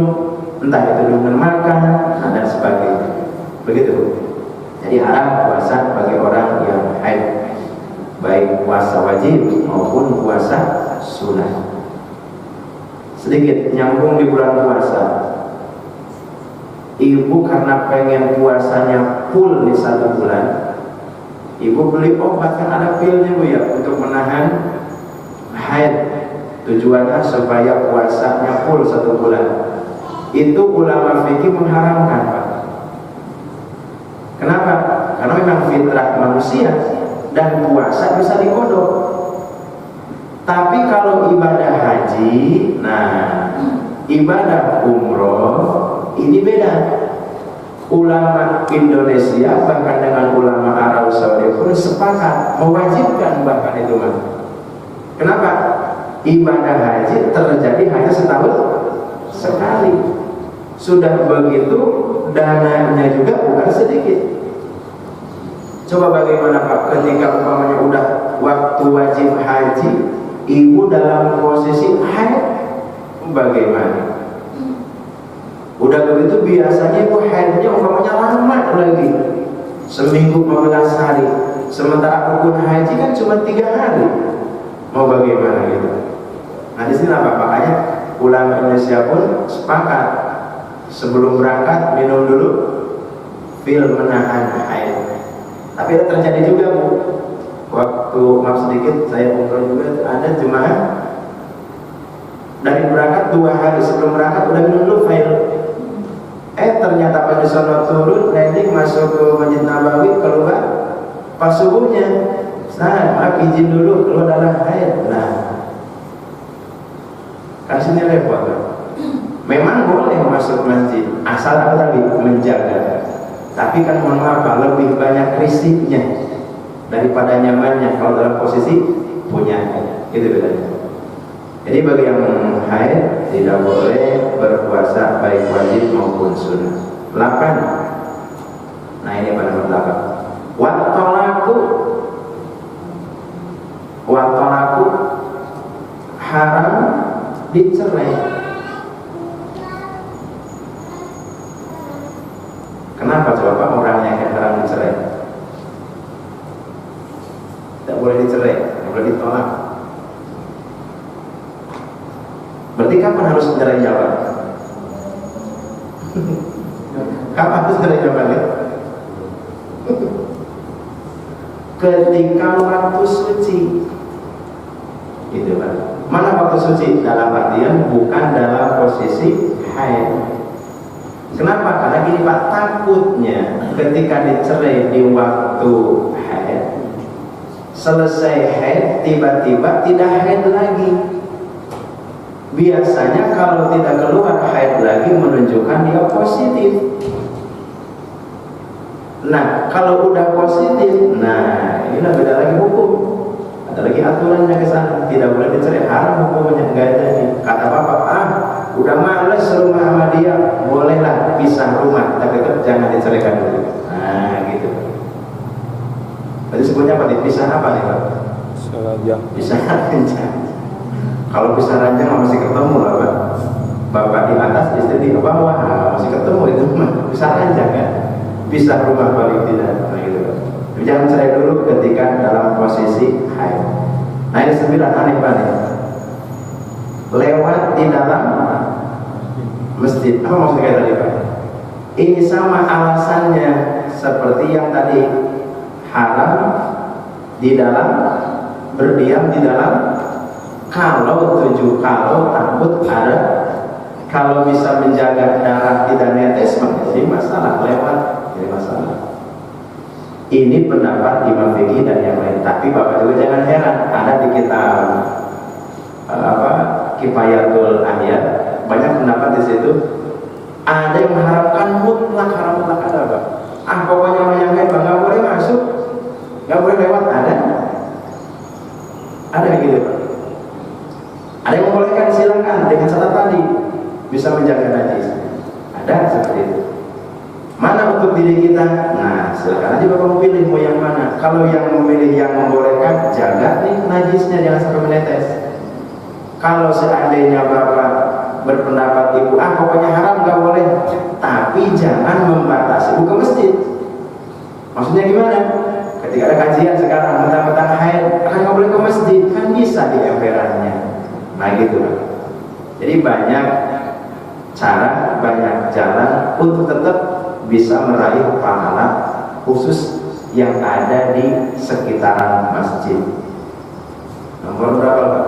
entah itu dengan makan, dan sebagainya. Begitu. Jadi haram puasa bagi orang yang haid, baik puasa wajib maupun puasa sunnah. Sedikit nyambung di bulan puasa. Ibu karena pengen puasanya full di 1 bulan, ibu beli obat, kan ada pilnya Bu ya, untuk menahan haid. Tujuannya supaya puasanya full 1 bulan. Itu ulama fikih mengharamkan Pak. Kenapa? Karena memang fitrah manusia dan puasa bisa dikodok. Tapi kalau ibadah haji, nah ibadah umroh ini beda. Ulama Indonesia bahkan dengan ulama Arab Saudi pun sepakat mewajibkan bahkan itu Mas. Kenapa? Ibadah haji terjadi hanya setahun sekali. Sudah begitu dananya juga bukan sedikit. Coba bagaimana Pak ketika umpamanya udah waktu wajib haji, ibu dalam posisi haid, bagaimana? Udah begitu biasanya ibu haidnya umpamanya lama lagi, seminggu 15 hari. Sementara rukun haji kan cuma 3 hari. Mau bagaimana gitu? Nah di sini apa? Makanya ulama Indonesia pun sepakat sebelum berangkat minum dulu pil menahan haid. Tapi ada terjadi juga Bu, waktu maaf sedikit saya umroh juga, ada jemaah dari berangkat 2 hari sebelum berangkat udah minum dulu pil. Ternyata pas di sana turun landing masuk ke Masjid Nabawi, keluar pas subuhnya, maaf izin dulu keluar darah haid. Nah kasihnya repot. Memang boleh masuk masjid asal apa tadi menjaga. Tapi kan mohon maaf lebih banyak risiknya daripada nyamannya kalau dalam posisi punya. Itu bedanya. Jadi bagi yang haid tidak boleh berpuasa baik wajib maupun sunnah. 8. Nah ini pada nomor 8. Watolaku haram dicerai. Kenapa coba Pak orangnya yang haram dicerai? Tidak boleh dicerai, tidak boleh ditolak. Berarti kapan harus cerai jawab? Kapan harus cerai jawab? ketika waktu suci. Gitu Pak. Mana waktu suci? Dalam artian bukan dalam posisi haid. Kenapa? Karena gini Pak, takutnya ketika dicerai di waktu haid, selesai haid tiba-tiba tidak haid lagi. Biasanya kalau tidak keluar haid lagi menunjukkan dia positif. Nah, kalau udah positif, nah ini beda lagi hukum. Ada lagi aturannya ke sana, tidak boleh dicerai, haram hukumnya, enggak jadi. Kata bapak, udah males rumah sama dia, bolehlah pisah rumah, tapi tetap jangan diceraikan dulu. Nah, gitu. Tadi sebutnya apa? Dipisah apa nih Pak? Pisah ranjang. Pisah ranjang. Kalau pisah ranjang masih ketemu lah Pak. Bapak di atas, istri di bawah, masih ketemu itu mah. Pisah ranjang kan? Pisah rumah paling tidak. Nah, gitu Pak. Jangan cerai dulu ketika dalam posisi haid. Nah ini 9 aneh Pak nih. Lewat di dalam masjid. Apa maksudnya tadi Pak? Ini sama alasannya seperti yang tadi, haram di dalam, berdiam di dalam. Kalau takut ada, kalau bisa menjaga darah tidak netes, jadi masalah lewat, jadi masalah. Ini pendapat Imam Fiqih dan yang lain. Tapi Bapak juga jangan heran, ada di kitab Kifayatul Ahyad, banyak pendapat di situ. Ada yang mengharapkan mutlak, haram mutlak ada Pak. Pokoknya yang haid nggak boleh masuk, nggak boleh lewat, ada gitu Pak. Ada yang membolehkan, silakan dengan syarat tadi bisa menjaga najis. Ada seperti itu. Mana untuk diri kita? Nah, silakan aja Bapak pilih mau yang mana. Kalau yang memilih yang membolehkan, jaga nih najisnya jangan sampai menetes. Kalau seandainya Bapak berpendapat ibu, pokoknya haram nggak boleh, tapi jangan membatasi buka masjid. Maksudnya gimana? Ketika ada kajian sekarang mentang-mentang haid, kan nggak boleh ke masjid, kan bisa di emperannya. Nah gitu. Jadi banyak cara, banyak jalan untuk tetap bisa meraih pahala khusus yang ada di sekitaran masjid. Nomor berapa Pak?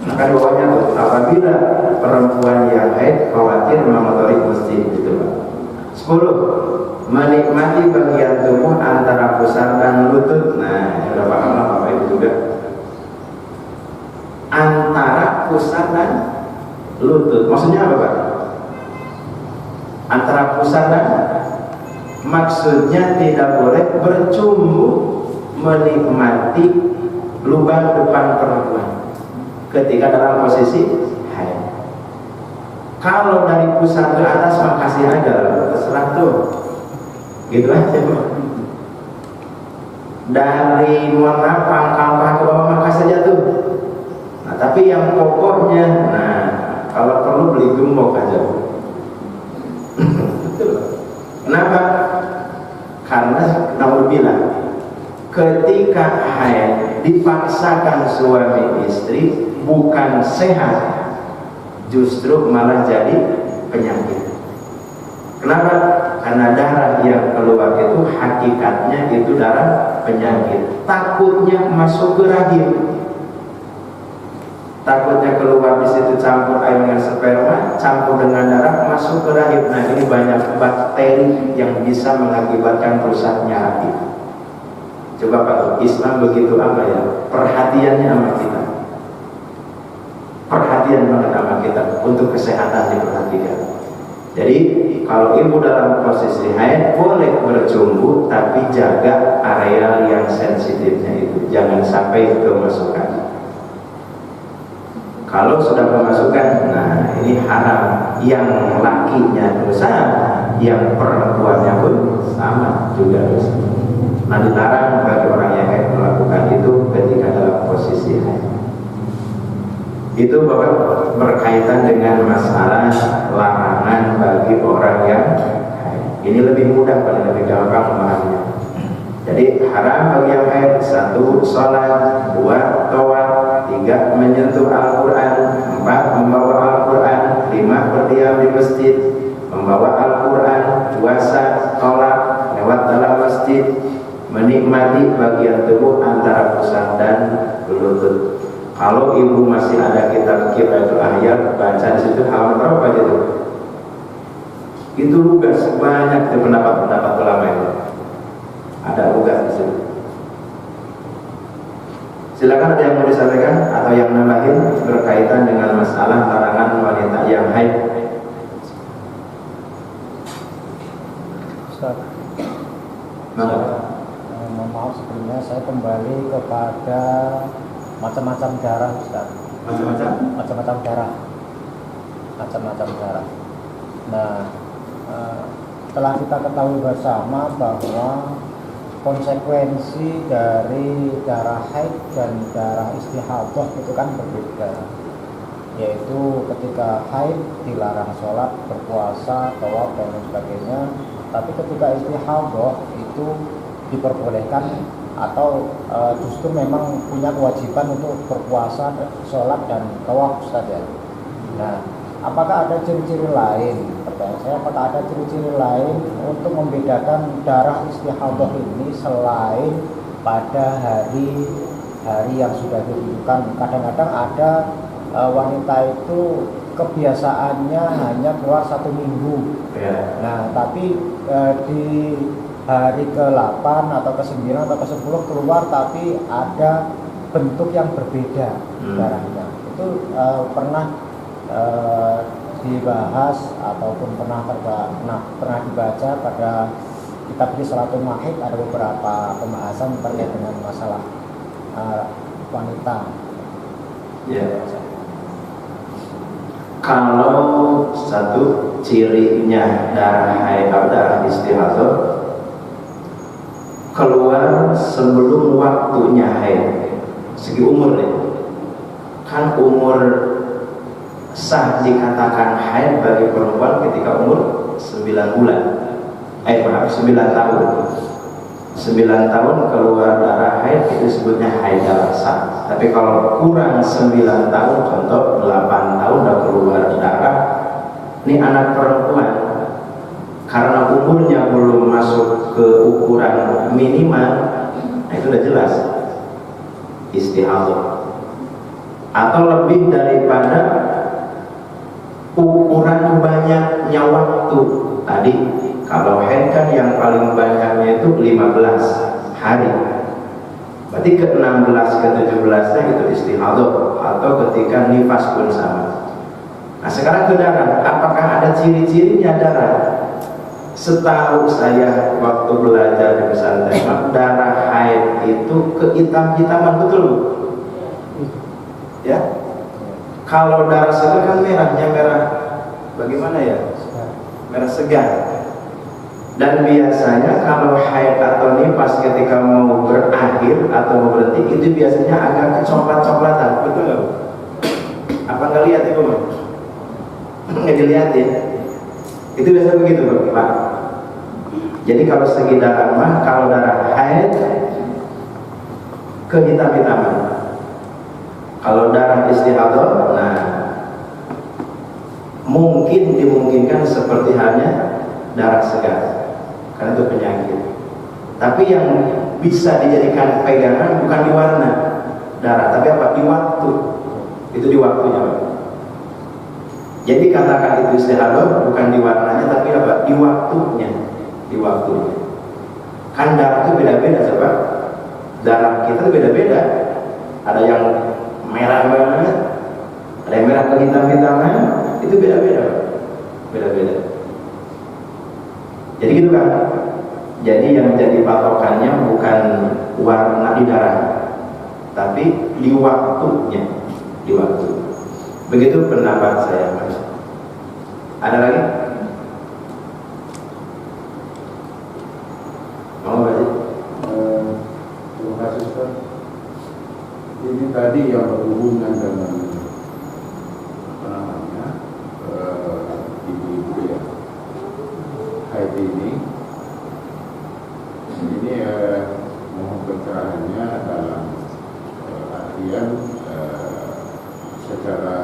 Maka di bawahnya tuh, apabila perempuan yang haid khawatir mengotori masjid, gitu Pak. 10. Menikmati bagian tubuh antara pusar dan lutut. Nah, sudah paham lah Bapak itu juga. Antara pusar dan lutut, maksudnya apa Pak? Antara pusar dan, maksudnya tidak boleh bercumbu menikmati lubang depan perempuan ketika dalam posisi haid. Kalau dari pusar ke atas makasih aja, terserah tuh, gitu aja Pak. Dari pangkal paha ke bawah makasih aja tuh. Nah, tapi yang pokoknya, nah kalau perlu beli gembok aja. Kenapa? Karena Nabi bilang, ketika haid dipaksakan suami istri bukan sehat, justru malah jadi penyakit. Kenapa? Karena darah yang keluar itu hakikatnya itu darah penyakit. Takutnya masuk ke rahim. Takutnya keluar di situ campur air dengan sperma, campur dengan darah masuk ke rahim. Nah ini banyak bakteri yang bisa mengakibatkan rusaknya rahim. Coba Pak, Islam begitu apa ya? Perhatiannya sama kita. Perhatian banget sama kita untuk kesehatan diperhatikan. Jadi kalau ibu dalam posisi haid boleh bercumbu, tapi jaga area yang sensitifnya itu, jangan sampai kemasukan. Kalau sudah kemasukan, nah ini haram. Yang lakinya dosa, yang perempuannya pun sama juga dosa. Nah dilarang bagi orang yang haid melakukan itu ketika dalam posisi haid. Itu Bapak berkaitan dengan masalah larangan bagi orang yang haid. Ini lebih mudah, paling lebih gampang memahaminya. Jadi haram bagi yang haid: 1. Sholat, 2. Tawaf, 3. Menyentuh Al-Quran, 4. Membawa Al-Quran, 5. Berdiam di masjid, membawa Al-Quran, puasa, tolak lewat dalam masjid, menikmati bagian tubuh antara pusar dan lutut. Kalau ibu masih ada kitab Kifayatul Ahyar, baca di situ halaman berapa gitu? Itu lugas banyak di pendapat-pendapat ulama itu. Ada lugas di situ. Silakan ada yang mau disampaikan atau yang nambahin berkaitan dengan masalah larangan wanita yang haid. Ustaz, Maka mohon maaf sebelumnya saya kembali kepada macam-macam darah, Ustaz. Macam-macam darah. Nah, telah kita ketahui bersama bahwa konsekuensi dari darah haid dan darah istihadah itu kan berbeda. Yaitu ketika haid dilarang sholat, berpuasa, tawaf dan lain sebagainya. Tapi ketika istihadah itu diperbolehkan atau justru memang punya kewajiban untuk berpuasa, sholat dan tawaf saja. Nah, apakah ada ciri-ciri lain? Pertanyaan saya, apakah ada ciri-ciri lain untuk membedakan darah istihadah ini selain pada hari yang sudah ditentukan? Kadang-kadang ada wanita itu kebiasaannya hanya keluar 1 minggu. Nah, tapi di hari ke-8 atau ke-9 atau ke-10 keluar tapi ada bentuk yang berbeda darahnya. Itu pernah dibahas ataupun pernah dibaca pada kitab Risalatul Mahid. Ada beberapa pembahasan terkait dengan masalah wanita. ya. Kalau satu cirinya darah haid atau darah istihadah keluar sebelum waktunya haid, segi umur nih, kan umur sah dikatakan haid bagi perempuan ketika umur 9 bulan, 9 tahun. 9 tahun keluar darah haid itu sebutnya haid darah sah. Tapi kalau kurang 9 tahun, contoh 8 tahun udah keluar darah, ini anak perempuan karena umurnya belum masuk ke ukuran minimal, nah itu udah jelas istihadah. Atau lebih daripada ukuran banyaknya waktu tadi. Kalau haid kan yang paling banyaknya itu 15 hari. Berarti ke-16 ke-17 itu istihadah atau ketika nifas pun sama. Nah, sekarang ke darah, apakah ada ciri-cirinya darah? Setahu saya waktu belajar di pesantren, darah haid itu kehitam-hitaman, betul Bu? Ya. Kalau darah segar kan merahnya merah bagaimana ya? Merah segar. Dan biasanya kalau haid atau nifas ketika mau berakhir atau mau berhenti itu biasanya agak kecoklat-coklatan, betul nggak? Apa nggak lihat Ibu? Nggak dilihat ya? Itu biasa begitu Pak. Jadi kalau segi darah mah, kalau darah haid kehitam-hitaman. Kalau darah istihadah, nah mungkin dimungkinkan seperti halnya darah segar, karena itu penyakit. Tapi yang bisa dijadikan pegangan bukan di warna darah, tapi apa? Di waktu. Itu di waktunya Pak. Jadi katakan itu istihadah bukan di warnanya, tapi apa? Di waktunya. Di waktunya. Kan darah itu beda-beda Pak. Darah kita itu beda-beda. Ada yang merah banget, ada yang merah kehitam-hitaman, itu beda-beda. Beda-beda. Jadi gitu kan. Jadi yang menjadi patokannya bukan warna di darah, tapi di waktunya, di waktu. Begitu pendapat saya Mas. Ada lagi? Mau nggak sih? Terima kasih Ustaz. Ini tadi yang berhubungan dengan apa namanya ibu-ibu ya, haid ini mohon pencerahannya dalam artian secara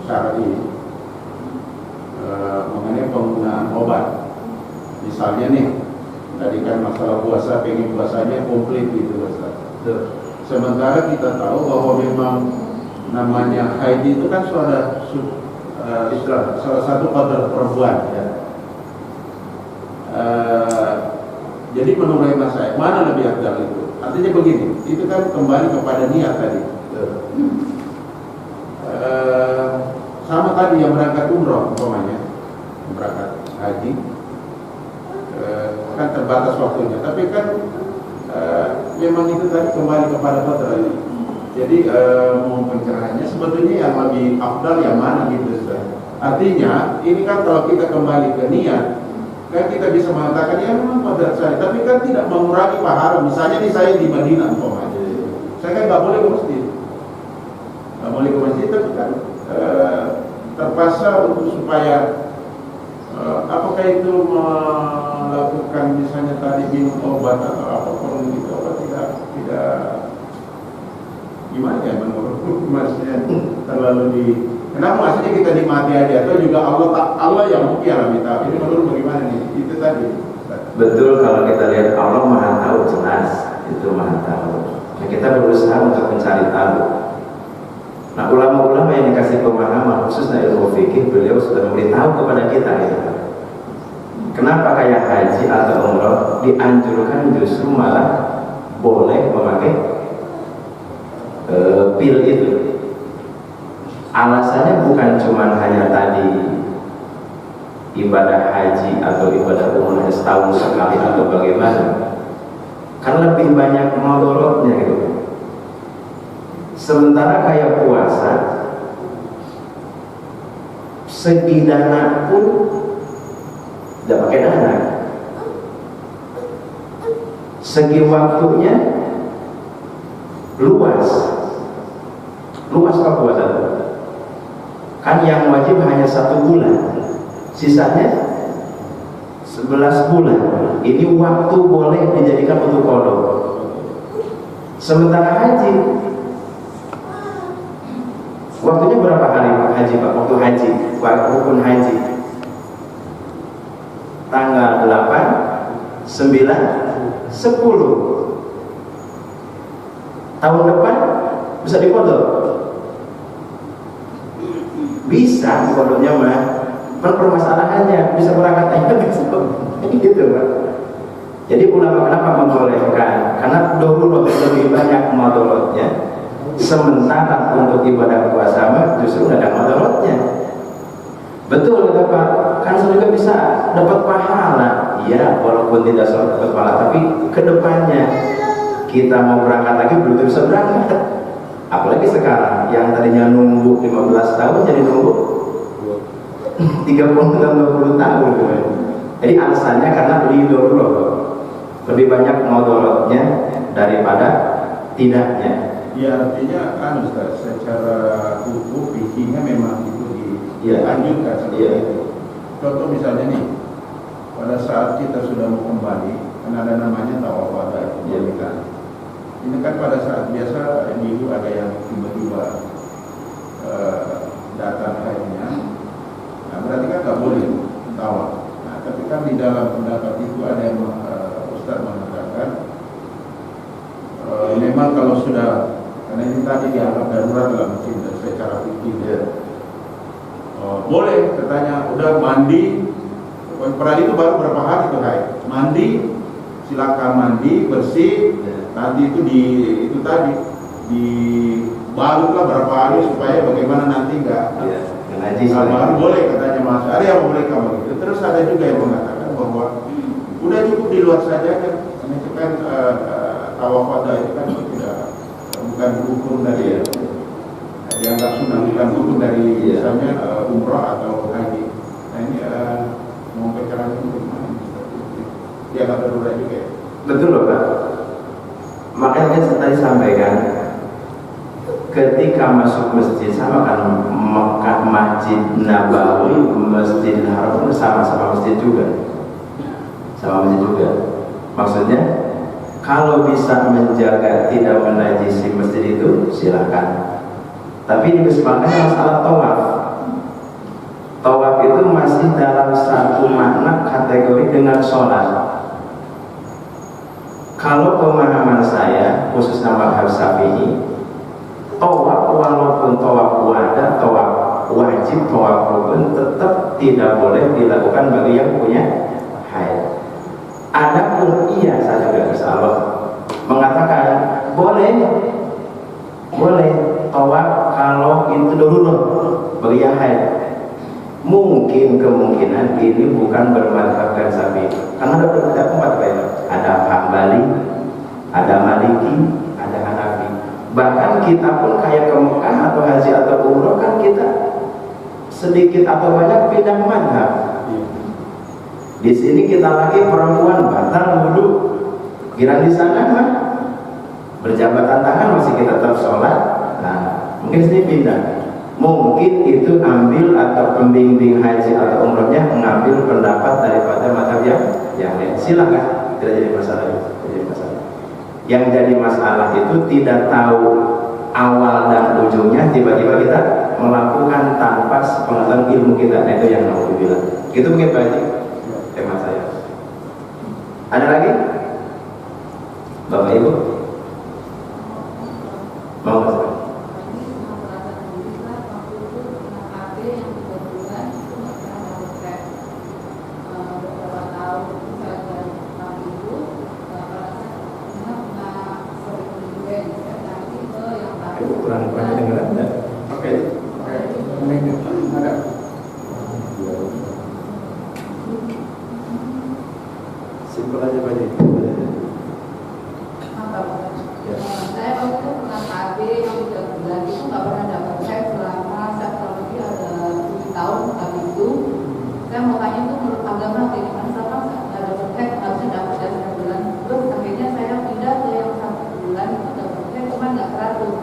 syar'i mengenai penggunaan obat. Misalnya nih Tadi kan masalah puasa, pengen puasanya komplit gitu Ustaz. Sementara kita tahu bahwa memang namanya haid itu kan salah satu qadar perempuan ya. Jadi menurut hemat saya mana lebih afdal itu? Artinya begini, itu kan kembali kepada niat tadi. Sama tadi yang berangkat umroh umpamanya, berangkat haji, kan terbatas waktunya. Tapi kan memang itu tadi kembali kepada qadar. Jadi mau pencerahannya sebetulnya yang lebih afdal yang mana gitu Ustaz. Artinya ini kan kalau kita kembali ke niat, kan kita bisa mengatakan ya memang qadar saya, tapi kan tidak mengurangi pahala. Misalnya nih saya di Madinah umpamanya, saya kan nggak boleh ke masjid, tapi kan terpaksa untuk supaya apakah itu melakukan misalnya tadi minum obat atau apapun gitu, apa tidak gimana ya menurut maksudnya terlalu di kenapa maksudnya kita nikmati aja atau juga Allah yang mungkin alam kita ini menurut bagaimana nih itu tadi. Betul, kalau kita lihat Allah Maha Tahu, jelas itu Maha Tahu. Nah, kita berusaha untuk mencari tahu. Nah, ulama-ulama yang dikasih pemahaman khususnya ilmu fikih, beliau sudah memberitahu kepada kita ya. Kenapa kayak haji atau umroh dianjurkan justru malah boleh memakai pil itu. Alasannya bukan cuma hanya tadi ibadah haji atau ibadah umroh setahun sekali atau bagaimana, kan lebih banyak mudaratnya gitu. Sementara kayak puasa, segi dana pun tidak pakai dana, segi waktunya luas apa puasa itu? Kan yang wajib hanya 1 bulan, sisanya 11 bulan. Ini waktu boleh dijadikan untuk qada. Sementara haji, waktunya berapa hari Pak haji Pak? Waktu haji, rukun haji tanggal 8, 9, 10. Tahun depan bisa dikodok? Bisa dikodoknya mah. Permasalahannya bisa berangkat aja besok, gitu Pak. Jadi ulama kenapa membolehkan? Karena dahulu lebih banyak mudaratnya. Sementara untuk ibadah puasa mah justru nggak ada mudaratnya. Betul kata Pak, kan juga bisa dapat pahala. Iya, walaupun tidak selalu dapat pahala, tapi kedepannya kita mau berangkat lagi belum bisa berangkat. Apalagi sekarang yang tadinya nunggu 15 tahun jadi nunggu 30-20 tahun. Jadi alasannya karena lebih banyak mudaratnya daripada tidaknya. Ya artinya kan Ustaz, secara hukum fikihnya memang itu dianjurkan seperti itu. Contoh misalnya nih, pada saat kita sudah mau kembali, kan ada namanya tawaf wada. Ini kan pada saat biasa dulu ada yang tiba-tiba datang haidnya, nah berarti kan nggak boleh tawaf. Nah tapi kan di dalam pendapat itu ada yang Ustaz mengatakan memang kalau sudah, karena ini tadi dianggap darurat dalam masjid secara fikih, boleh katanya udah mandi, pernah itu baru berapa hari itu haid, mandi, silakan mandi bersih. Nanti itu dibalut berapa hari supaya bagaimana nanti enggak baru boleh katanya Mas. Ada yang boleh kamu gitu. Terus ada juga yang mengatakan bahwa udah cukup di luar saja kan. Itu kan tawaf wada itu kan bukan hukum dari dianggap sunnah, bukan hukum dari misalnya umrah atau haji. Nah ini mau pencerahan itu gimana? Dianggap darurat juga ya? Betul loh Pak. Makanya saya tadi sampaikan, ketika masuk masjid sama kan Mekah, Masjid Nabawi, Masjidil Haram itu sama-sama masjid juga. Maksudnya kalau bisa menjaga tidak menajisi masjid itu silakan. Tapi disebutkan masalah tawaf. Tawaf itu masih dalam satu makna kategori dengan sholat. Kalau pemahaman saya, khususnya mazhab Syafi'i, tawaf walaupun tawaf wada, tawaf wajib, tawaf rukun tetap tidak boleh dilakukan bagi yang punya haid. Adapun iya, saya juga insya Allah mengatakan boleh tawaf kalau itu dulu bagi yang haid. Mungkin kemungkinan ini bukan bermadhabkan Syafi'i, karena ada beberapa empat ya. Ada Hambali, ada Maliki, ada Hanafi. Bahkan kita pun kayak ke Mekah atau haji atau umroh kan kita sedikit atau banyak pindah madhab. Di sini kita lagi perempuan batal wudhu, kira di sana mah berjabatan tangan masih kita tetap sholat. Nah, mungkin sini pindah. Mungkin itu ambil atau pembimbing haji atau umrohnya mengambil pendapat daripada mazhab yang lain. Silakan, tidak jadi masalah. Yang jadi masalah itu tidak tahu awal dan ujungnya, tiba-tiba kita melakukan tanpa pengetahuan ilmu kita. Nah, itu yang mau dibilang. Gitu mungkin Pak Haji tema saya. Ada lagi? Bapak Ibu? Mau Mas? Kurang dengar enggak? Oke. Ada. Simpel aja Pak. Saya waktu itu pernah KB yang 3 bulan itu nggak pernah dapat cek selama saya kurang lebih ada 7 tahun KB itu. Saya mau tanya itu menurut agama kayak gimana? Sama nggak dapat cek harusnya dapat dari 1 bulan. Terus akhirnya saya pindah ke yang 1 bulan itu dapat cek cuma nggak teratur.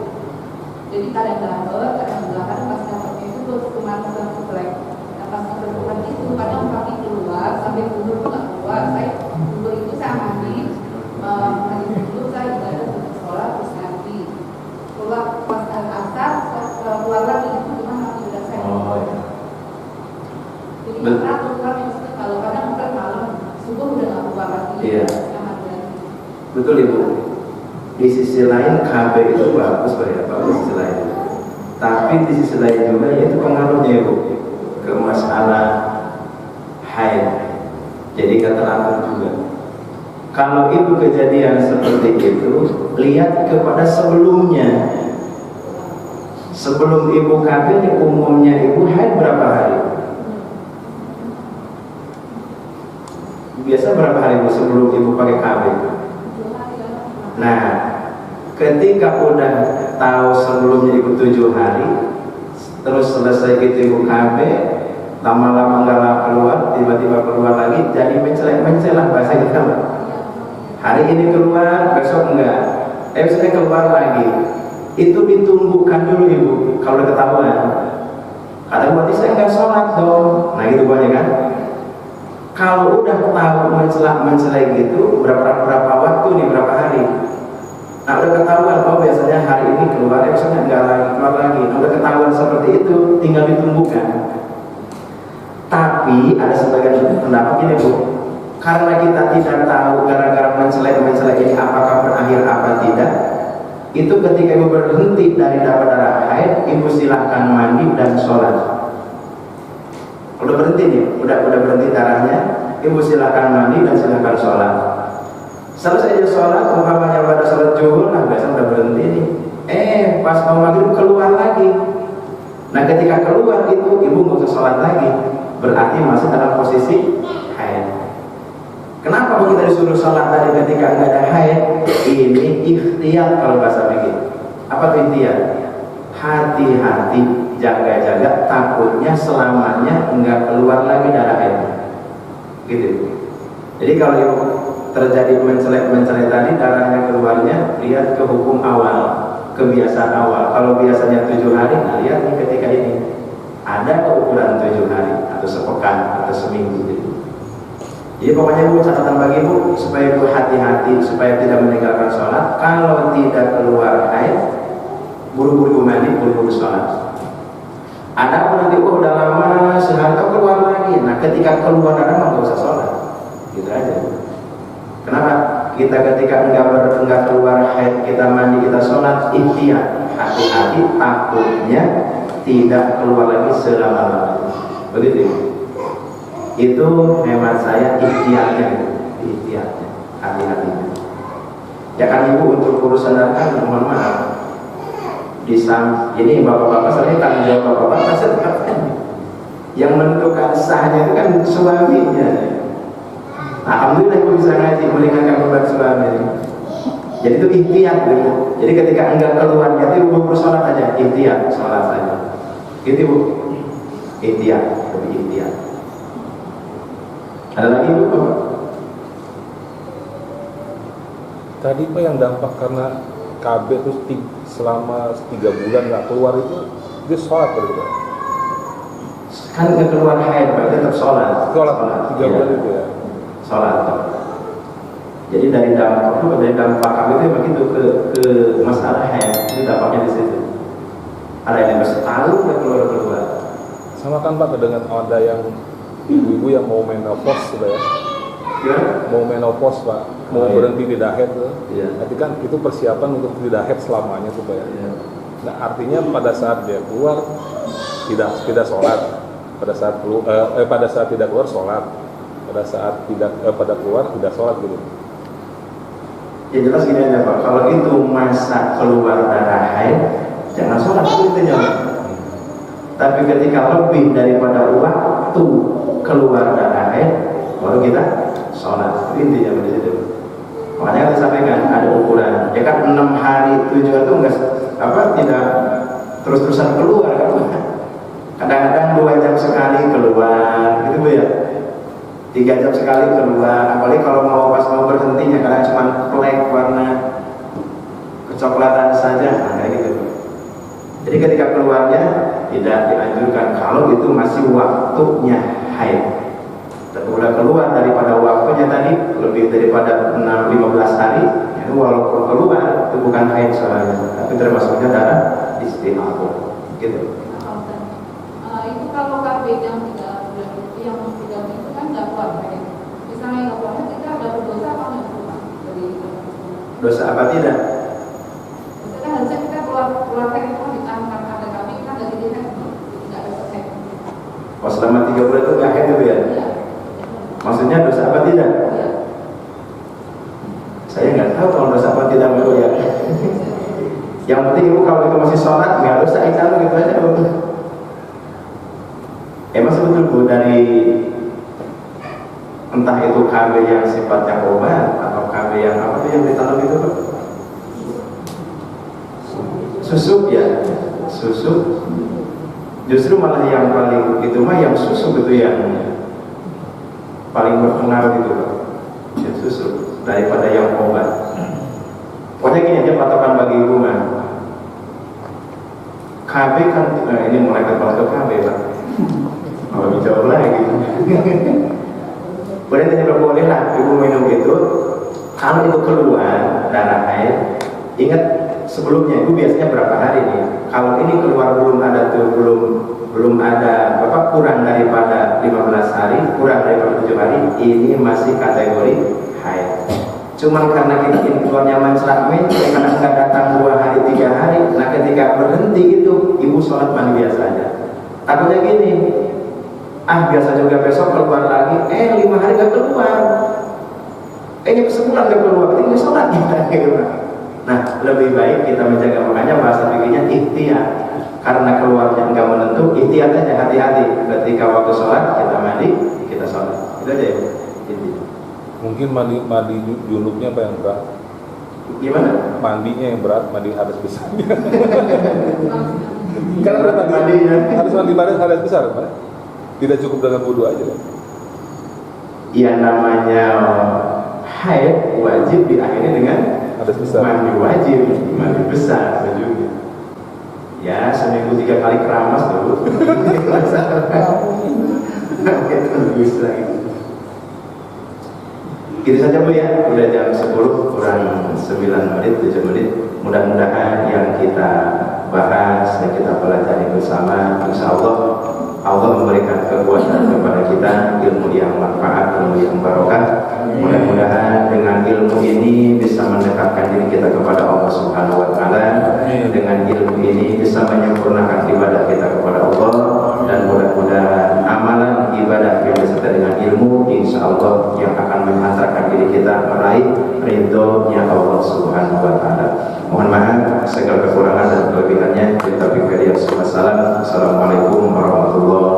Jadi kadang belakang pas dapatnya itu terus cuma flek. Nah, pas kebetulan itu kadang kaki keluar sampai bubur itu nggak keluar. Saya bubur itu saya mandi dulu saya ibadah untuk sholat terus nanti keluar pas asar keluar lagi itu cuma mati udah saya. Jadi teratur kan maksudnya kalau kadang malam subuh udah nggak keluar lagi. Iya. Betul Ibu. Di sisi lain KB itu bagus di sisi lain. Tapi di sisi lain juga itu pengaruhnya Ibu ke masalah haid. Jadi keteratur juga. Kalau Ibu kejadian seperti itu, lihat kepada sebelumnya. Sebelum Ibu KB umumnya Ibu haid berapa hari? Biasa berapa hari Ibu sebelum Ibu pakai KB? Nah, ketika udah tahu sebelumnya Ibu 7 hari, terus selesai gitu Ibu KB, lama-lama nggak keluar, tiba-tiba keluar lagi, jadi mencelah bahasa kita Mbak. Hari ini keluar, besok enggak, besoknya keluar lagi. Itu ditumbuhkan dulu Ibu, kalau udah ketahuan. Kata berarti saya nggak sholat dong. Nah gitu banyak kan. Kalau udah tahu mencelah gitu, berapa waktu nih, berapa hari. Nah udah ketahuan, oh biasanya hari ini keluar, besoknya enggak lagi, keluar lagi. Nah, udah ketahuan seperti itu, tinggal ditumbuhkan. Tapi ada sebagian pendapat ini Bu, karena kita tidak tahu gara-gara mencelah ini apakah berakhir apa tidak, itu ketika Ibu berhenti dari dapat darah haid, Ibu silahkan mandi dan sholat. Udah berhenti nih, udah berhenti darahnya, Ibu silahkan mandi dan silahkan sholat. Selesai sholat, umpamanya pada sholat zuhur, nah biasa udah berhenti nih. Pas mau maghrib keluar lagi. Nah ketika keluar itu Ibu nggak usah sholat lagi, berarti masih dalam posisi haid. Kenapa kita disuruh sholat tadi ketika nggak ada haid? Ini ikhtiar kalau bahasa begitu. Apa itu ikhtiar? Hati-hati, jaga-jaga, takutnya selamanya nggak keluar lagi darah haid. Gitu. Jadi kalau Ibu terjadi mencelet tadi darahnya keluarnya, lihat ke hukum awal, kebiasaan awal. Kalau biasanya 7 hari, nah lihat nih ketika ini ada keukuran 7 hari atau sepekan atau seminggu gitu. Jadi pokoknya Bu, catatan bagi Bu supaya Bu hati-hati supaya tidak meninggalkan sholat. Kalau tidak keluar haid, buru-buru mandi, buru-buru sholat. Ada pun nanti udah lama sehari keluar lagi. Nah ketika keluar darah nggak usah sholat, gitu aja. Kenapa? kita ketika enggak keluar haid, kita mandi, kita sholat, ikhtiar, hati-hati, takutnya tidak keluar lagi selama-lamanya. Begitu. Itu hemat saya ikhtiarnya, hati-hatinya. Ya kan ibu untuk urusan darah, mohon maaf. Ini bapak-bapak sering tanggung jawab bapak-bapak kan yang menentukan sahnya itu kan suaminya. Alhamdulillah ibu bisa ngaji meringankan beban suami. Jadi itu ikhtiar ibu. Jadi ketika enggak keluar jadi ibu bersolat aja, ikhtiar sholat saja. Gitu bu, ikhtiar, lebih ikhtiar. Ada lagi bu? Tadi Pak yang dampak karena KB terus selama 3 bulan nggak keluar itu dia sholat berarti Pak? Kan nggak keluar haid berarti tetap sholat. Sholat 3 bulan itu ya? Sholat. Jadi dari dampak KB itu begitu ke masalah haid, itu dampaknya di situ. Ada yang setahun nggak keluar. Sama kan Pak dengan ada yang ibu-ibu yang mau menopause sudah ya? Mau menopause Pak, mau berhenti tidak haid tuh. Nanti kan itu persiapan untuk tidak haid selamanya tuh Pak ya. Nah artinya pada saat dia keluar tidak sholat, pada saat tidak keluar sholat, pada saat pada keluar tidak sholat gitu. Ya jelas gini aja Pak, kalau itu masa keluar darah haid, jangan sholat itu intinya. Tapi ketika lebih daripada waktu keluar darah haid, baru kita sholat. Intinya begitu. Makanya kita sampaikan ada ukuran. Ya kan 6 hari tujuan itu tidak terus-terusan keluar kan? Kadang-kadang 2 jam sekali keluar, gitu bu ya. 3 jam sekali keluar. Apalagi kalau mau berhentinya karena cuma plek warna kecoklatan saja, kayak gitu. Jadi ketika keluarnya tidak dianjurkan kalau itu masih waktunya haid. Udah keluar daripada waktunya tadi lebih daripada 15 hari, itu walaupun keluar itu bukan haid soalnya, tapi termasuknya darah istihadah, gitu. Itu kalau KB yang 3 bulan itu kan nggak keluar haid. Misalnya nggak keluar haid, kita ada berdosa apa nggak dari dosa apa tidak? Kita kan harusnya kita keluar haid itu ditangkap ada KB kita dari dia nggak ada haid. Oh selama 3 bulan itu nggak haid itu ya? Iya. Maksudnya dosa apa tidak? Iya. Saya nggak tahu kalau dosa apa tidak bu ya. Yang penting ibu kalau itu masih sholat nggak dosa itu gitu aja bu. Emang betul bu dari entah itu KB yang sifatnya obat atau KB yang apa tuh yang ditanam itu bu? Susuk ya, susuk. Justru malah yang paling itu mah yang susuk itu yang paling berpengaruh gitu Pak, yang susu daripada yang obat. Pokoknya gini aja patokan bagi ibu mah. KB kan ini mulai kepala ke KB Pak. Kalau bicara lagi. Boleh tanya boleh lah ibu minum itu. Kalau itu keluar darah haid, ingat sebelumnya itu biasanya berapa hari nih? Kalau ini keluar belum ada kurang daripada 15 hari, kurang daripada 7 hari, ini masih kategori haid. Cuman karena kita ini keluarnya mencelamin, karena nggak datang 2 hari 3 hari, nah ketika berhenti itu ibu sholat mandi biasa aja. Takutnya gini, biasa juga besok keluar lagi, 5 hari nggak keluar, ini sebulan nggak keluar, ini sholat kita gitu. Nah lebih baik kita menjaga, makanya bahasa fikihnya ikhtiar. Karena keluarnya enggak menentu, ikhtiar aja, hati-hati. Ketika waktu sholat kita mandi, kita sholat. Itu aja ya. Mungkin mandi junubnya apa yang berat? Gimana? Mandinya yang berat, mandi hadas besar. Kan berat mandinya. Harus mandi hadas besar, Pak? Tidak cukup dengan wudu aja, Pak? Iya namanya haid wajib diakhiri dengan hadas besar. Mandi wajib, mandi besar sejujurnya. Ya seminggu 3 kali keramas dulu. Itu bisa gitu. Gitu saja bu ya, udah jam 10 kurang 9 menit, 7 menit. Mudah-mudahan yang kita bahas dan kita pelajari bersama, insya Allah memberikan kekuatan kepada kita, ilmu yang manfaat, ilmu yang barokah. Mudah-mudahan dengan ilmu ini ilmu insya Allah yang akan mengantarkan diri kita meraih ridhonya Allah Subhanahu wa Ta'ala. Mohon maaf segala kekurangan dan kelebihannya. Kita berikan Assalamualaikum warahmatullahi